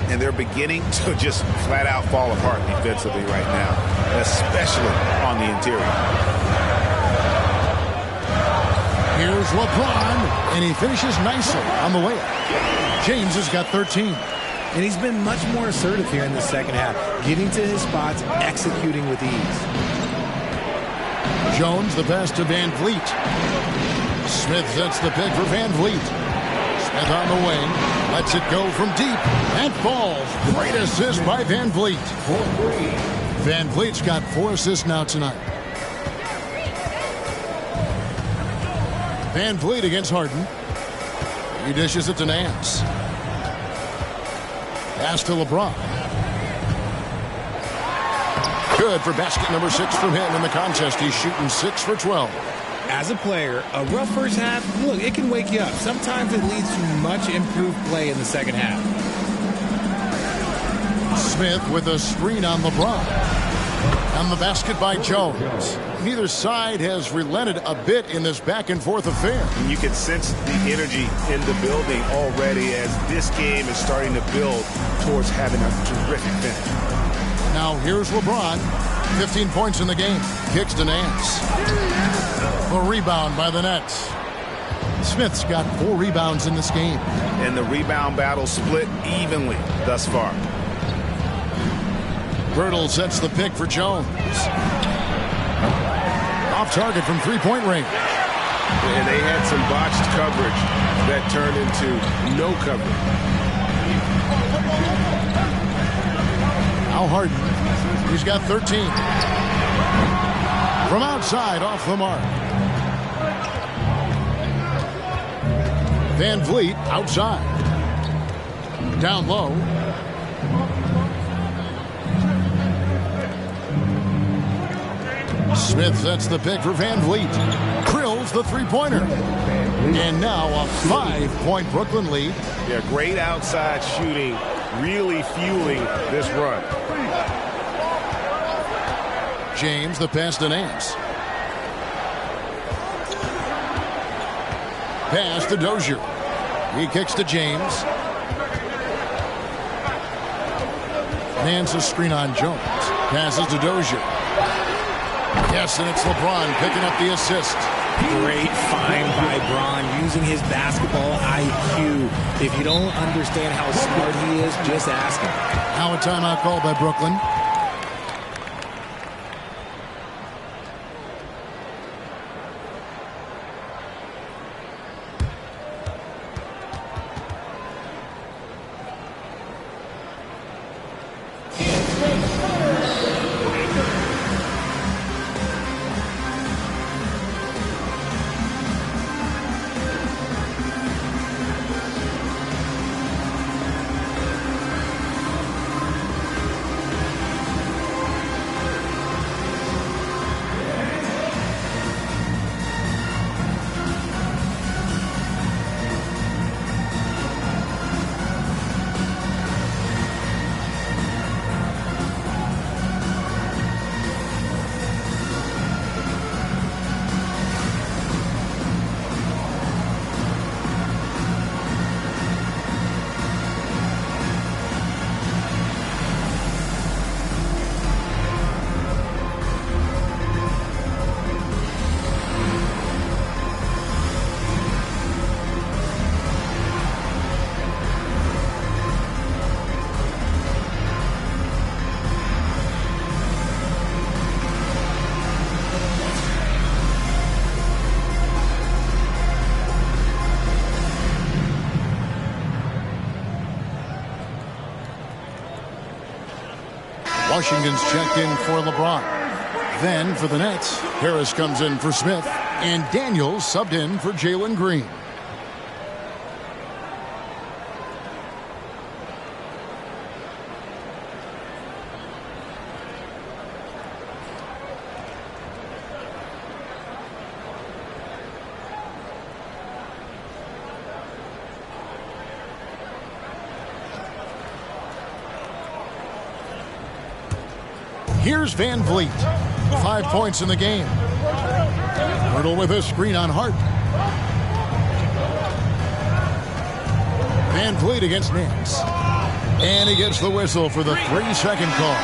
And they're beginning to just flat out fall apart defensively right now, especially on the interior. Here's LeBron, and he finishes nicely on the layup. James has got 13. And he's been much more assertive here in the second half, getting to his spots, executing with ease. Jones, the pass to Van Vliet. Smith sets the pick for Van Vliet. Smith on the wing, lets it go from deep, and falls. Great assist by Van Vliet. Van Vliet's got 4 assists now tonight. Van Vliet against Harden. He dishes it to Nance. Pass to LeBron. Good for basket number 6 from him in the contest. He's shooting 6 for 12. As a player, a rough first half, look, it can wake you up. Sometimes it leads to much improved play in the second half. Smith with a screen on LeBron. And the basket by Jones. Neither side has relented a bit in this back-and-forth affair. And you can sense the energy in the building already as this game is starting to build towards having a terrific finish. Now here's LeBron. 15 points in the game. Kicks to Nance. A rebound by the Nets. Smith's got 4 rebounds in this game. And the rebound battle split evenly thus far. Birtle sets the pick for Jones. Off target from three-point range. And they had some botched coverage that turned into no coverage. Al Harden. He's got 13. From outside, off the mark. Van Vliet outside. Down low. Smith sets the pick for Van Vliet. Drills the three-pointer. And now a 5-point Brooklyn lead. Yeah, great outside shooting, really fueling this run. James, the pass to Nance. Pass to Dozier. He kicks to James. Nance a screen on Jones. Passes to Dozier. Yes, and it's LeBron picking up the assist. Great find by Bron, using his basketball IQ. If you don't understand how smart he is, just ask him. Now a timeout called by Brooklyn. Washington's checked in for LeBron. Then for the Nets, Harris comes in for Smith, and Daniels subbed in for Jalen Green. Here's Van Vliet. 5 points in the game. Birtle with a screen on Hart. Van Vliet against Nance. And he gets the whistle for the 3-second call.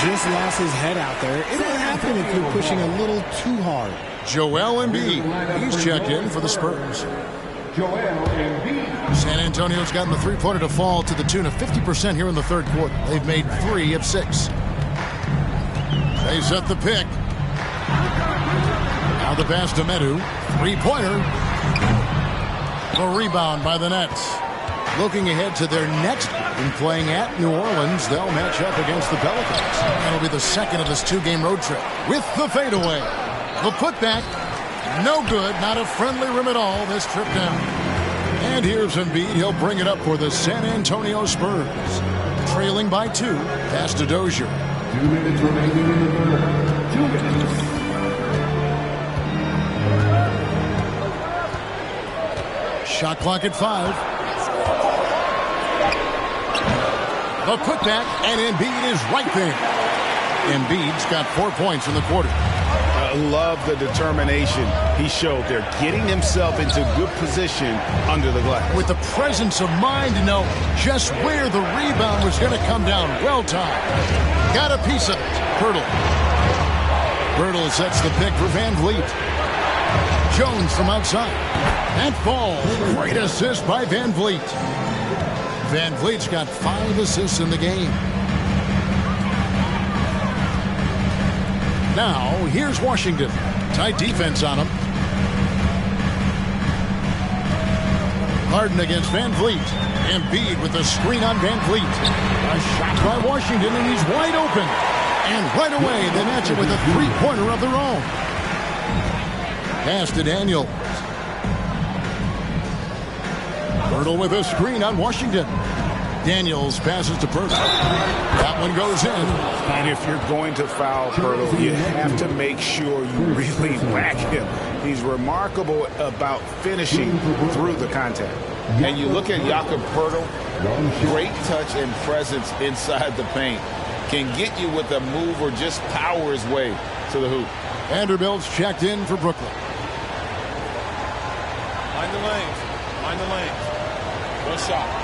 Just lost his head out there. It'll happen if you're pushing a little too hard. Joel Embiid. He's checked in for the Spurs. San Antonio's gotten the three-pointer to fall to the tune of 50% here in the third quarter. They've made 3 of 6. They set the pick. Now the pass to Medu. 3-pointer. A rebound by the Nets. Looking ahead to their next game, playing at New Orleans, they'll match up against the Pelicans. That'll be the second of this 2-game road trip. With the fadeaway. The putback. No good. Not a friendly rim at all this trip down. And here's Embiid. He'll bring it up for the San Antonio Spurs. Trailing by 2. Pass to Dozier. 2 minutes remaining in the third. 2 minutes. Shot clock at 5. The putback, and Embiid is right there. Embiid's got 4 points in the quarter. I love the determination he showed there, getting himself into good position under the glass. With the presence of mind to know just where the rebound was going to come down. Well timed. Got a piece of it. Pirtle sets the pick for Van Vliet. Jones from outside. That falls. Great assist by Van Vliet. Van Vliet's got 5 assists in the game. Now, here's Washington. Tight defense on him. Harden against Van Vliet. Embiid with the screen on Van Vliet. A shot by Washington, and he's wide open. And right away, they match it with a three-pointer of their own. Pass to Daniels. Pirtle with a screen on Washington. Daniels passes to Pirtle. That one goes in. And if you're going to foul Pirtle, you have to make sure you really whack him. He's remarkable about finishing through the contact. And you look at Jakob Pirtle, great touch and presence inside the paint. Can get you with a move or just power his way to the hoop. Vanderbilt's checked in for Brooklyn. Mind the lanes. Mind the lanes. Good shot.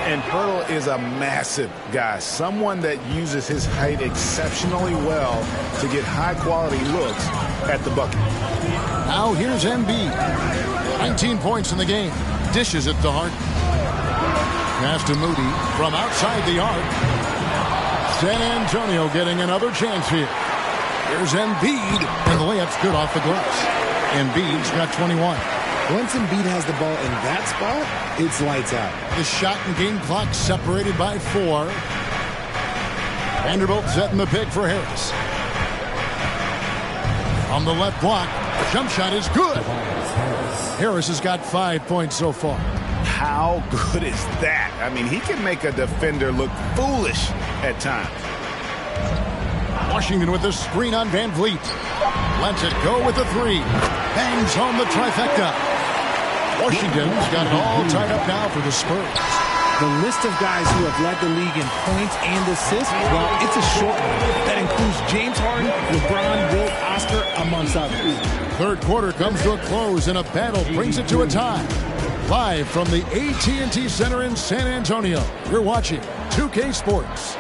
And Pirtle is a massive guy, someone that uses his height exceptionally well to get high-quality looks at the bucket. Now here's Embiid. 19 points in the game. Dishes it to Harden. Pass to Moody from outside the arc. San Antonio getting another chance here. Here's Embiid, and the layup's good off the glass. Embiid's got 21. Once Embiid has the ball in that spot, it's lights out. The shot and game clock separated by 4. Vanderbilt setting the pick for Harris. On the left block, jump shot is good. Harris has got 5 points so far. How good is that? I mean, he can make a defender look foolish at times. Washington with the screen on Van Vliet. Lets it go with the 3. Bangs home the trifecta. Washington's got it all tied up now for the Spurs. The list of guys who have led the league in points and assists, well, it's a short one. That includes James Harden, LeBron, Wilt, Oscar, amongst others. Third quarter comes to a close, and a battle brings it to a tie. Live from the AT&T Center in San Antonio, you're watching 2K Sports.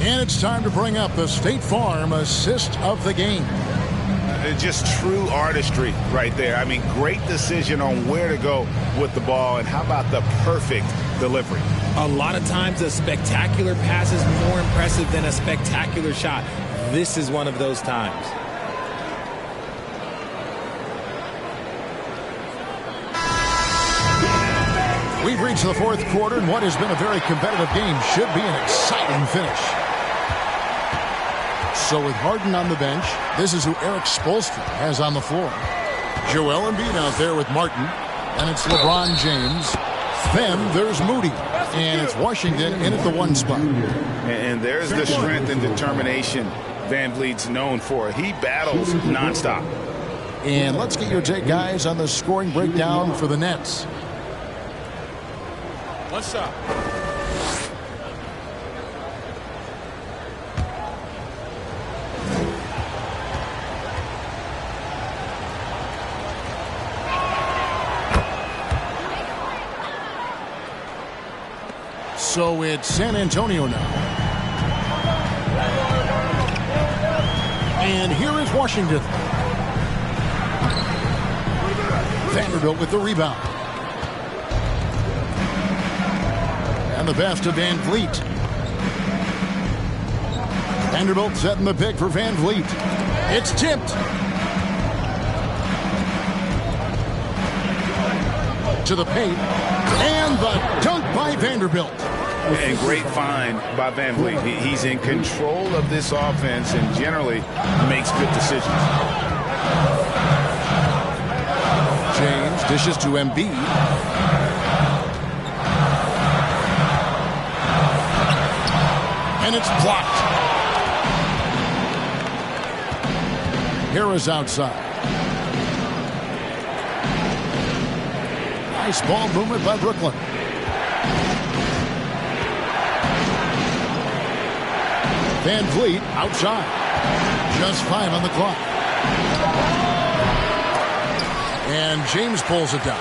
And it's time to bring up the State Farm assist of the game. Just true artistry right there. I mean, great decision on where to go with the ball, and how about the perfect delivery? A lot of times a spectacular pass is more impressive than a spectacular shot. This is one of those times. We've reached the fourth quarter, and what has been a very competitive game should be an exciting finish. So with Harden on the bench, this is who Eric Spoelstra has on the floor. Joel Embiid out there with Martin, and it's LeBron James. Then there's Moody, and it's Washington in at the 1 spot. And there's the strength and determination Van Vliet's known for. He battles nonstop. And let's get your take, guys, on the scoring breakdown for the Nets. One shot. So it's San Antonio now. And here is Washington. Vanderbilt with the rebound. And the pass to Van Vliet. Vanderbilt setting the pick for Van Vliet. It's tipped. To the paint. And the dunk by Vanderbilt. And great find by Van Vliet. He's in control of this offense and generally makes good decisions. James Dishes to Embiid. And it's blocked. Harris outside. Nice ball movement by Brooklyn. Van Vliet outside. Just 5 on the clock. And James pulls it down.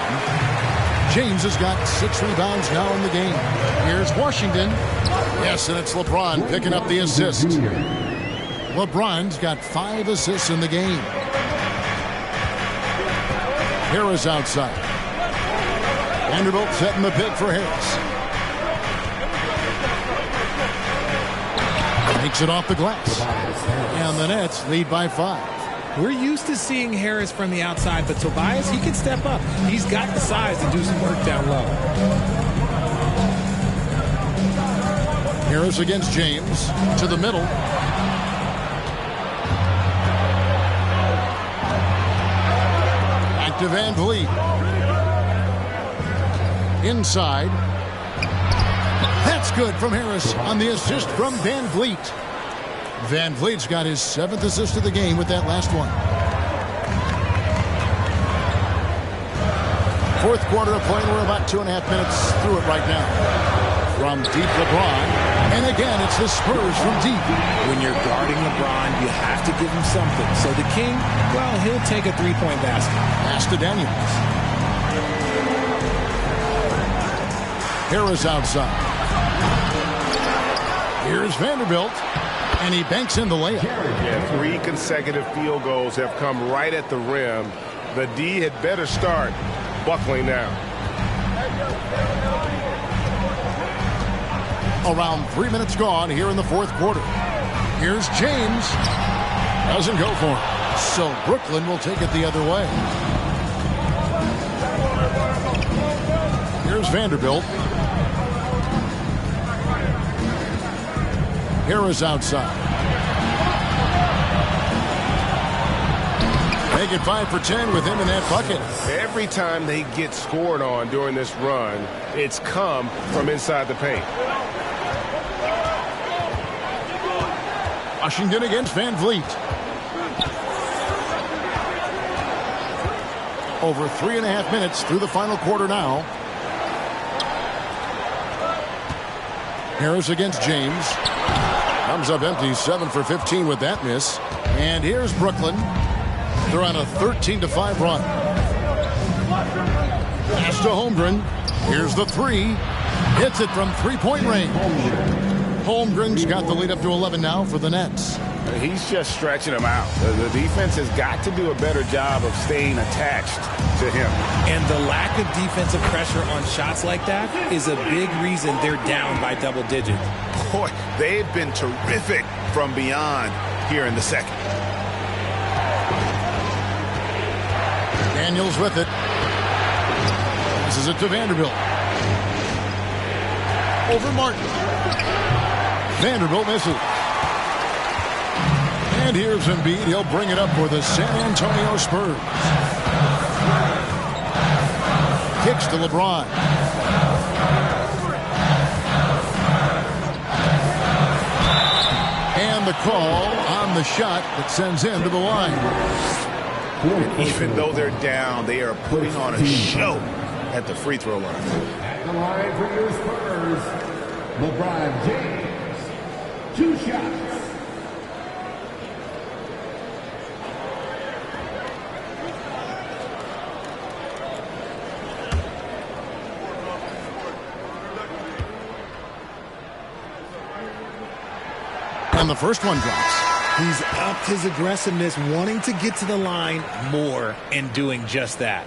James has got 6 rebounds now in the game. Here's Washington. Yes, and it's LeBron picking up the assist. LeBron's got 5 assists in the game. Harris outside. Vanderbilt setting the pick for Harris. Takes it off the glass. And the Nets lead by 5. We're used to seeing Harris from the outside, but Tobias, he can step up. He's got the size to do some work down low. Harris against James. To the middle. Back to Van Vliet. Inside. That's good from Harris on the assist from Van Vliet. Van Vliet's got his 7th assist of the game with that last one. 4th quarter of play. We're about 2.5 minutes through it right now. From deep, LeBron. And again, it's the Spurs from deep. When you're guarding LeBron, you have to give him something. So the King, well, he'll take a 3-point basket. Pass to Daniels. Harris outside. Here's Vanderbilt. And he banks in the layup. Yeah, 3 consecutive field goals have come right at the rim. The D had better start buckling now. Around 3 minutes gone here in the 4th quarter. Here's James. Doesn't go for it. So Brooklyn will take it the other way. Here's Vanderbilt. Harris outside. Make it 5 for 10 with him in that bucket. Every time they get scored on during this run, it's come from inside the paint. Washington against Van Vliet. Over 3.5 minutes through the final quarter now. Harris against James. Comes up empty, 7 for 15 with that miss. And here's Brooklyn. They're on a 13-5 run. Pass to Holmgren. Here's the 3. Hits it from 3-point range. Holmgren's got the lead up to 11 now for the Nets. He's just stretching them out. The defense has got to do a better job of staying attached to him. And the lack of defensive pressure on shots like that is a big reason they're down by double digits. Boy, they've been terrific from beyond here in the second. Daniels with it. Passes it to Vanderbilt. Over Martin. Vanderbilt misses. And here's Embiid. He'll bring it up for the San Antonio Spurs. Kicks to LeBron. And the call on the shot that sends him to the line. Even though they're down, they are putting on a show at the free throw line. At the line for your Spurs, LeBron James. 2 shots. And the first one drops. He's upped his aggressiveness, wanting to get to the line more and doing just that.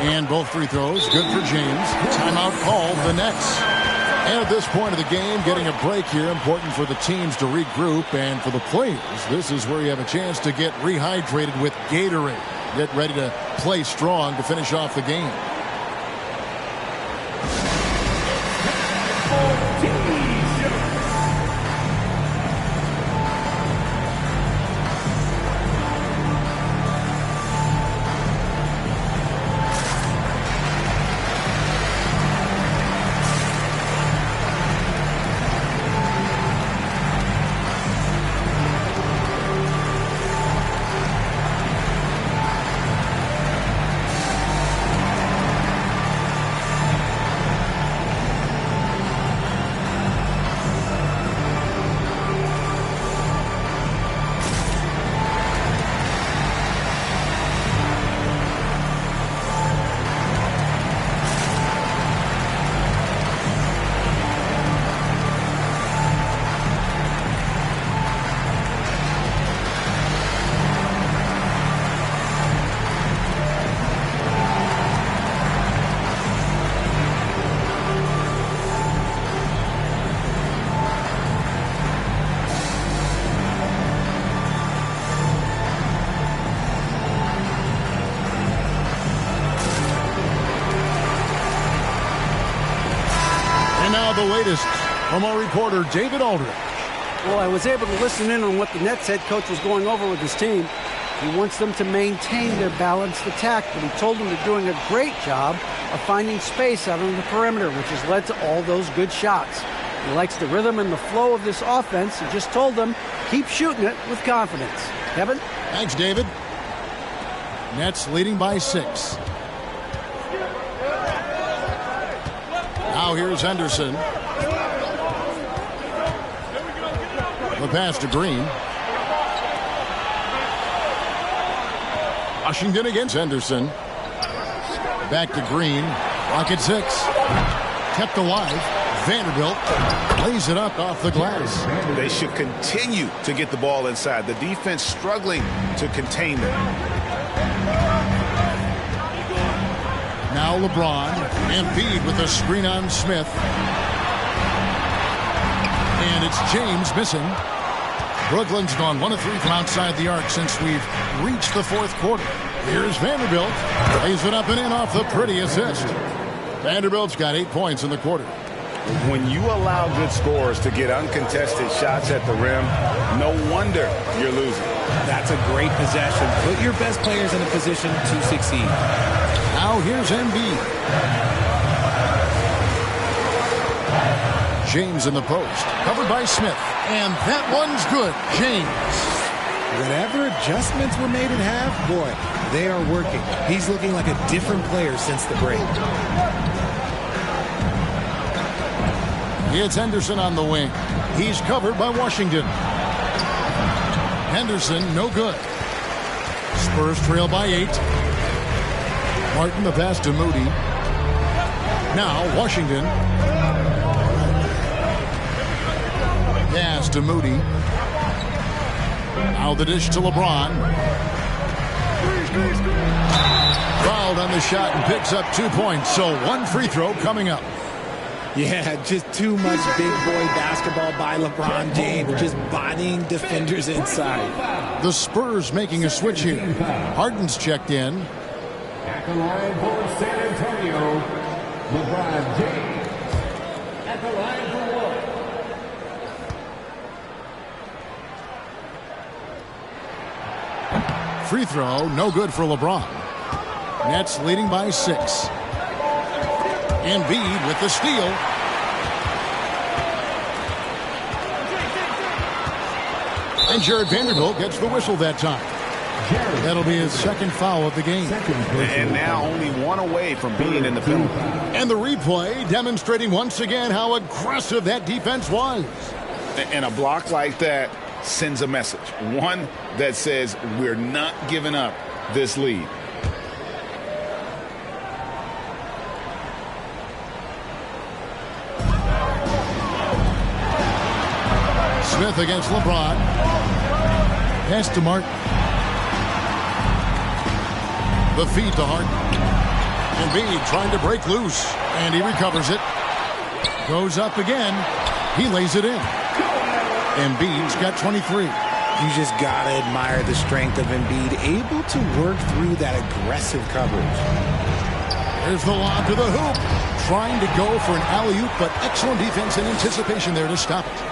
And both free throws, good for James. Timeout called, the Nets. And at this point of the game, getting a break here, important for the teams to regroup, and for the players, this is where you have a chance to get rehydrated with Gatorade. Get ready to play strong to finish off the game. latest from our reporter, David Aldridge. Well, I was able to listen in on what the Nets head coach was going over with his team. He wants them to maintain their balanced attack, but he told them they're doing a great job of finding space out on the perimeter, which has led to all those good shots. He likes the rhythm and the flow of this offense. He just told them, keep shooting it with confidence. Kevin? Thanks, David. Nets leading by 6. Now here's Henderson. The pass to Green. Washington against Henderson. Back to Green. Rocket 6. Kept alive. Vanderbilt lays it up off the glass. They should continue to get the ball inside. The defense struggling to contain them. Now LeBron. Embiid with a screen on Smith. And it's James missing. Brooklyn's gone 1 of 3 from outside the arc since we've reached the 4th quarter. Here's Vanderbilt. Lays it up and in off the pretty assist. Vanderbilt's got 8 points in the quarter. When you allow good scorers to get uncontested shots at the rim, no wonder you're losing. That's a great possession. Put your best players in a position to succeed. Now here's Embiid. James in the post. Covered by Smith. And that one's good. James. Whatever adjustments were made at half, boy, they are working. He's looking like a different player since the break. It's Henderson on the wing. He's covered by Washington. Henderson, no good. Spurs trail by 8. Martin, the pass to Moody. Now, Washington. Pass to Moody. Now the dish to LeBron. Fouled on the shot and picks up 2 points. So 1 free throw coming up. Yeah, just too much big boy basketball by LeBron James, just bodying defenders inside. The Spurs making a switch here. Harden's checked in. At the line for San Antonio, LeBron James. At the line for one. Free throw, no good for LeBron. Nets leading by 6. Embiid with the steal. And Jared Vanderbilt gets the whistle that time. That'll be his 2nd foul of the game. And now only 1 away from being in the penalty. And the replay demonstrating once again how aggressive that defense was. And a block like that sends a message. One that says we're not giving up this lead. Smith against LeBron. Pass to Martin. The feed to Harden. Embiid trying to break loose. And he recovers it. Goes up again. He lays it in. Embiid's got 23. You just got to admire the strength of Embiid, able to work through that aggressive coverage. There's the lob to the hoop. Trying to go for an alley-oop, but excellent defense and anticipation there to stop it.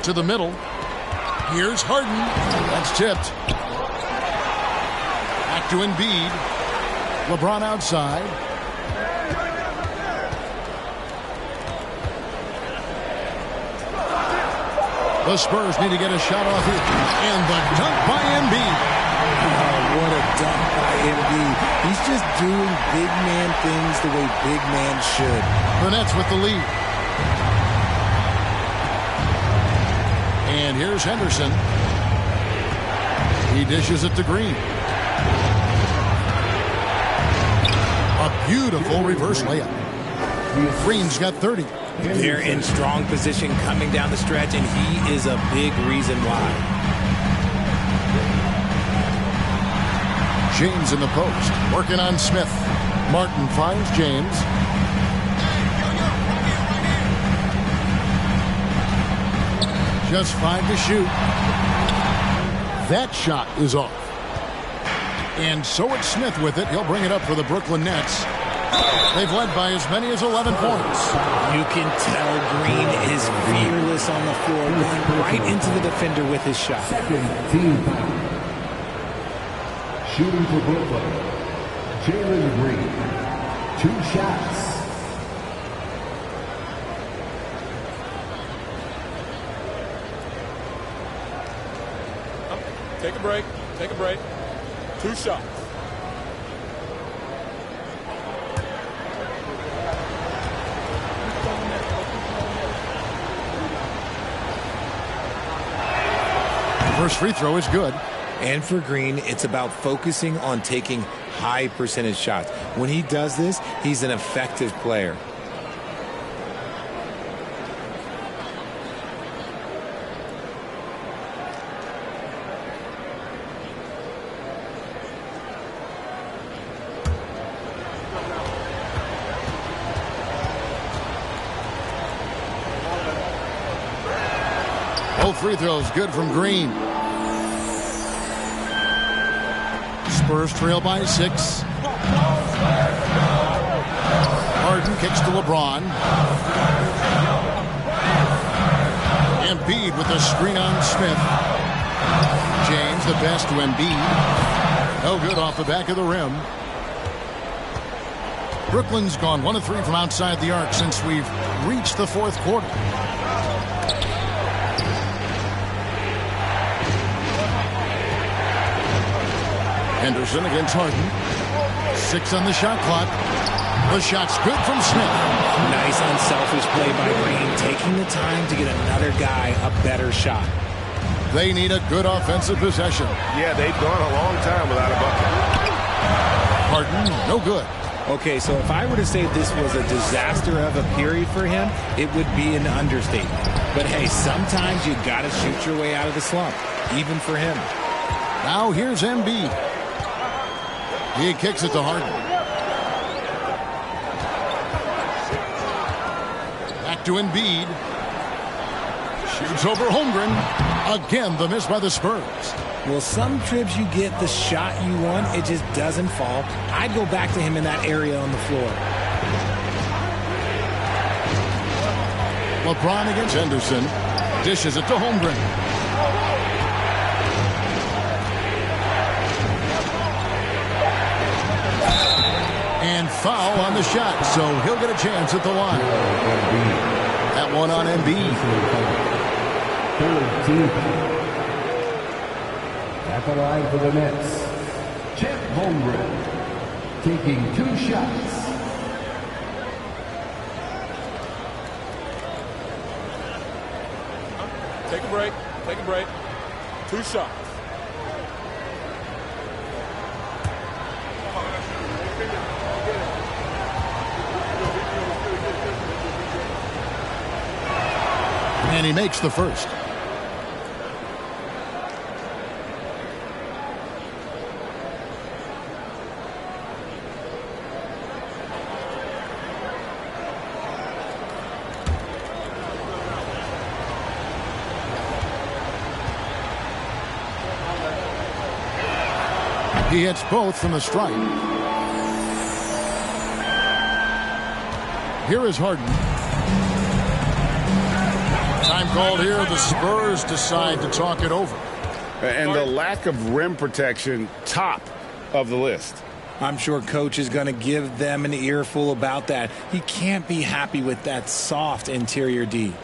To the middle. Here's Harden. That's tipped. Back to Embiid. LeBron outside. The Spurs need to get a shot off here. And the dunk by Embiid. Oh, what a dunk by Embiid. He's just doing big man things the way big man should. The Nets with the lead. And here's Henderson. He dishes it to Green. A beautiful reverse layup. Green's got 30. They're in strong position coming down the stretch, and he is a big reason why. James in the post, working on Smith. Martin finds James. Just 5 to shoot. That shot is off. And so it's Smith with it. He'll bring it up for the Brooklyn Nets. They've led by as many as 11 points. You can tell Green is fearless on the floor, going right into the defender with his shot. Second team foul. Shooting for Brooklyn, Jalen Green. 2 shots. Take a break. Take a break. 2 shots. First free throw is good. And for Green, it's about focusing on taking high percentage shots. When he does this, he's an effective player. Both free throws good from Green. Spurs trail by 6. Harden kicks to LeBron. Embiid with a screen on Smith. James the pass to Embiid. No good off the back of the rim. Brooklyn's gone 1 of 3 from outside the arc since we've reached the 4th quarter. Henderson against Harden. 6 on the shot clock. The shot's good from Smith. Nice unselfish play by Green, taking the time to get another guy a better shot. They need a good offensive possession. Yeah, they've gone a long time without a bucket. Harden, no good. Okay, so if I were to say this was a disaster of a period for him, it would be an understatement. But hey, sometimes you got to shoot your way out of the slump, even for him. Now here's Embiid. He kicks it to Harden. Back to Embiid. Shoots over Holmgren. Again, the miss by the Spurs. Well, some trips you get the shot you want, it just doesn't fall. I'd go back to him in that area on the floor. LeBron against Henderson. Dishes it to Holmgren. And foul on the shot, so he'll get a chance at the line. That one on Embiid. At the line for the Nets, Chet Holmgren taking 2 shots. Take a break. Take a break. 2 shots. And he makes the first. He hits both from the stripe. Here is Harden. Time called here. The Spurs decide to talk it over. And the lack of rim protection, top of the list. I'm sure Coach is going to give them an earful about that. He can't be happy with that soft interior D.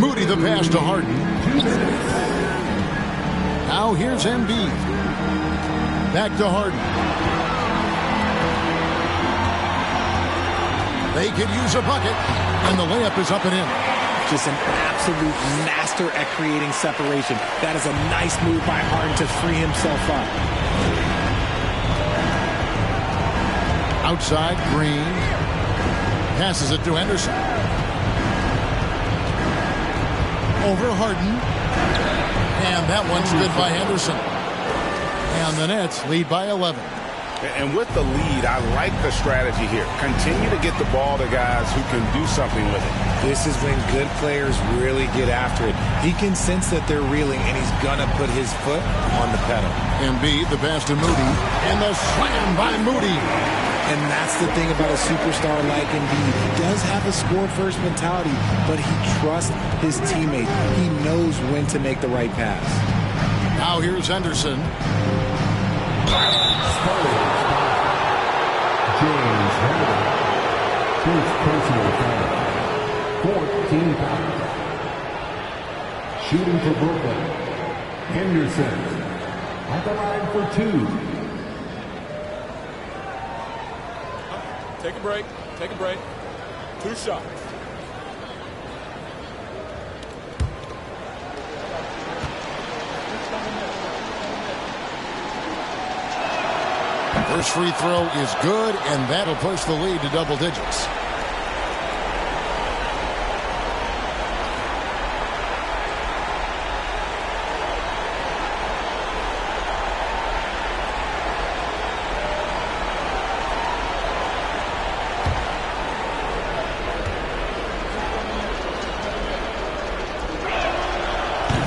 Moody the pass to Harden. Now here's Embiid. Back to Harden. They could use a bucket, and the layup is up and in. Just an absolute master at creating separation. That is a nice move by Harden to free himself up. Outside, Green. Passes it to Henderson. Over Harden. And that one's good by Henderson. And the Nets lead by 11. And with the lead, I like the strategy here. Continue to get the ball to guys who can do something with it. This is when good players really get after it. He can sense that they're reeling, and he's going to put his foot on the pedal. Embiid, the pass to Moody. And the slam by Moody. And that's the thing about a superstar like Embiid. He does have a score-first mentality, but he trusts his teammate. He knows when to make the right pass. Now here's Henderson. James Harden. First personal foul. 14 fouls. Shooting for Brooklyn. Henderson. At the line for 2. Take a break. Take a break. 2 shots. First free throw is good, and that'll push the lead to double digits.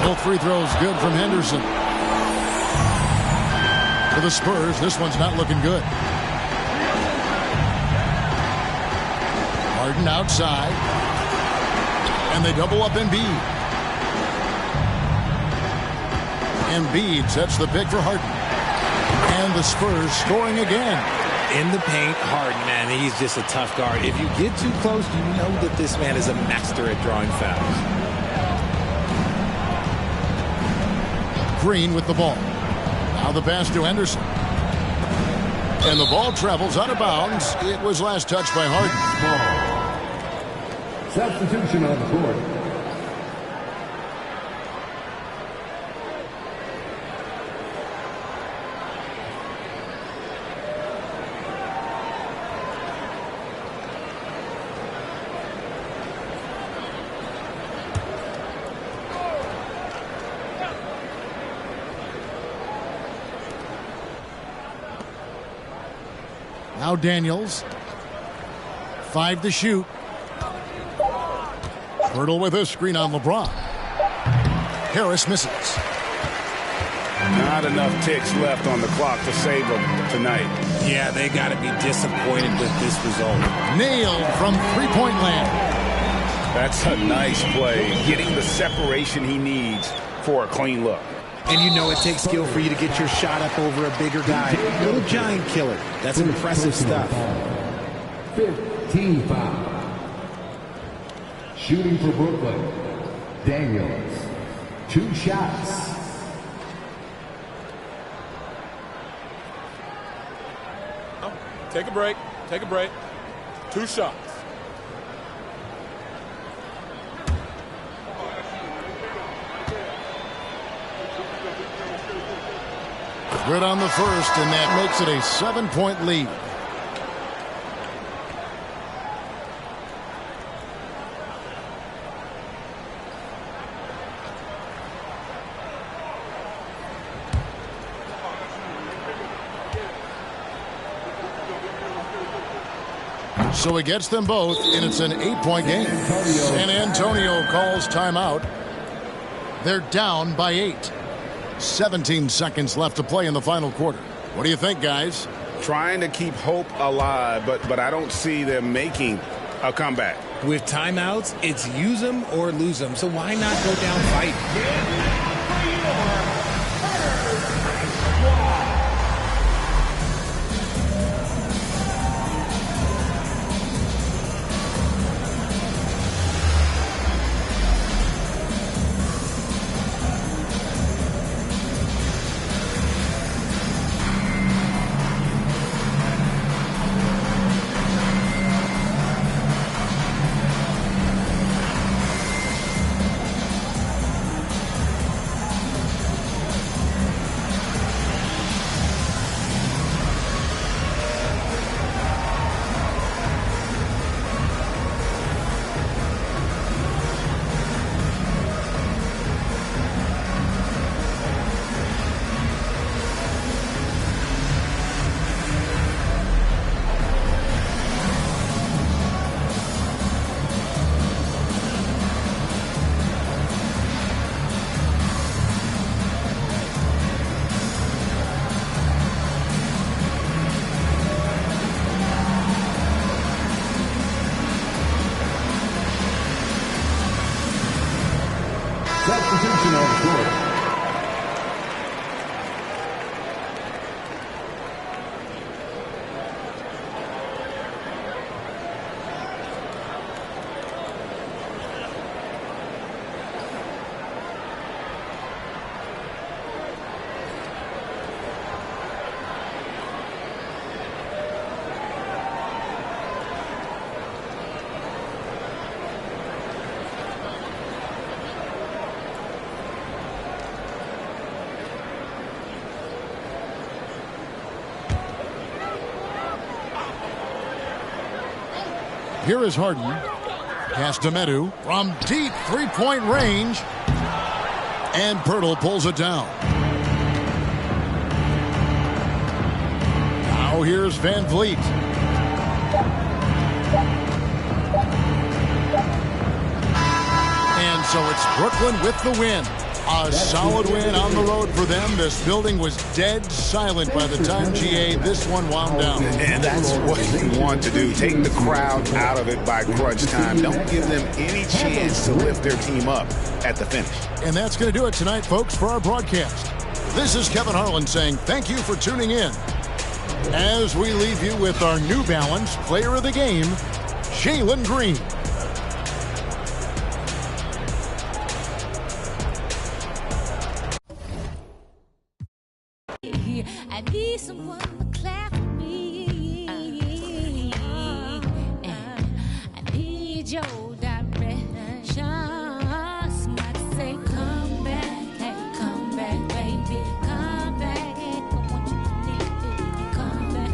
Both free throws good from Henderson. For the Spurs, this one's not looking good. Harden outside. And they double up Embiid. Embiid sets the pick for Harden. And the Spurs scoring again. In the paint, Harden, man, he's just a tough guard. If you get too close, you know that this man is a master at drawing fouls. Green with the ball. Now the pass to Henderson. And the ball travels out of bounds. It was last touched by Harden. Substitution on the court. Now Daniels. 5 to shoot. Hurdle with a screen on LeBron. Harris misses. Not enough ticks left on the clock to save them tonight. Yeah, they got to be disappointed with this result. Nailed from three-point land. That's a nice play. Getting the separation he needs for a clean look. And you know it takes skill for you to get your shot up over a bigger guy. Little giant killer. That's impressive stuff. 15 foul. Shooting for Brooklyn. Daniels. 2 shots. Take a break. Take a break. 2 shots. Good on the first, and that makes it a 7-point lead. So it gets them both, and it's an 8-point game. San Antonio calls timeout. They're down by 8. 17 seconds left to play in the final quarter. What do you think, guys? Trying to keep hope alive, but I don't see them making a comeback. With timeouts, it's use them or lose them. So why not go down fighting? Substitution on the court. Here is Harden. Pass to Medu from deep three-point range. And Pirtle pulls it down. Now here's Van Vliet. And so it's Brooklyn with the win. A solid win on the road for them. This building was dead silent by the time, GA, this one wound down. And that's what you want to do. Take the crowd out of it by crunch time. Don't give them any chance to lift their team up at the finish. And that's going to do it tonight, folks, for our broadcast. This is Kevin Harlan saying thank you for tuning in. As we leave you with our New Balance Player of the Game, Jalen Green. I need someone to clap for me. I need your direction. Somebody say, come back, hey, come back, baby, come back. I want you to need it, come back.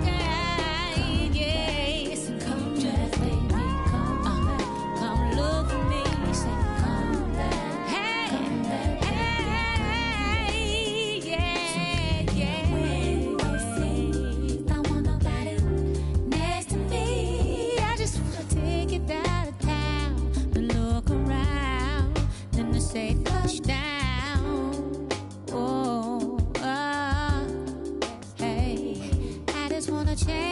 Okay, yes, come back, baby, come look for me, say, come back. Say touchdown. Oh, hey, I just wanna change.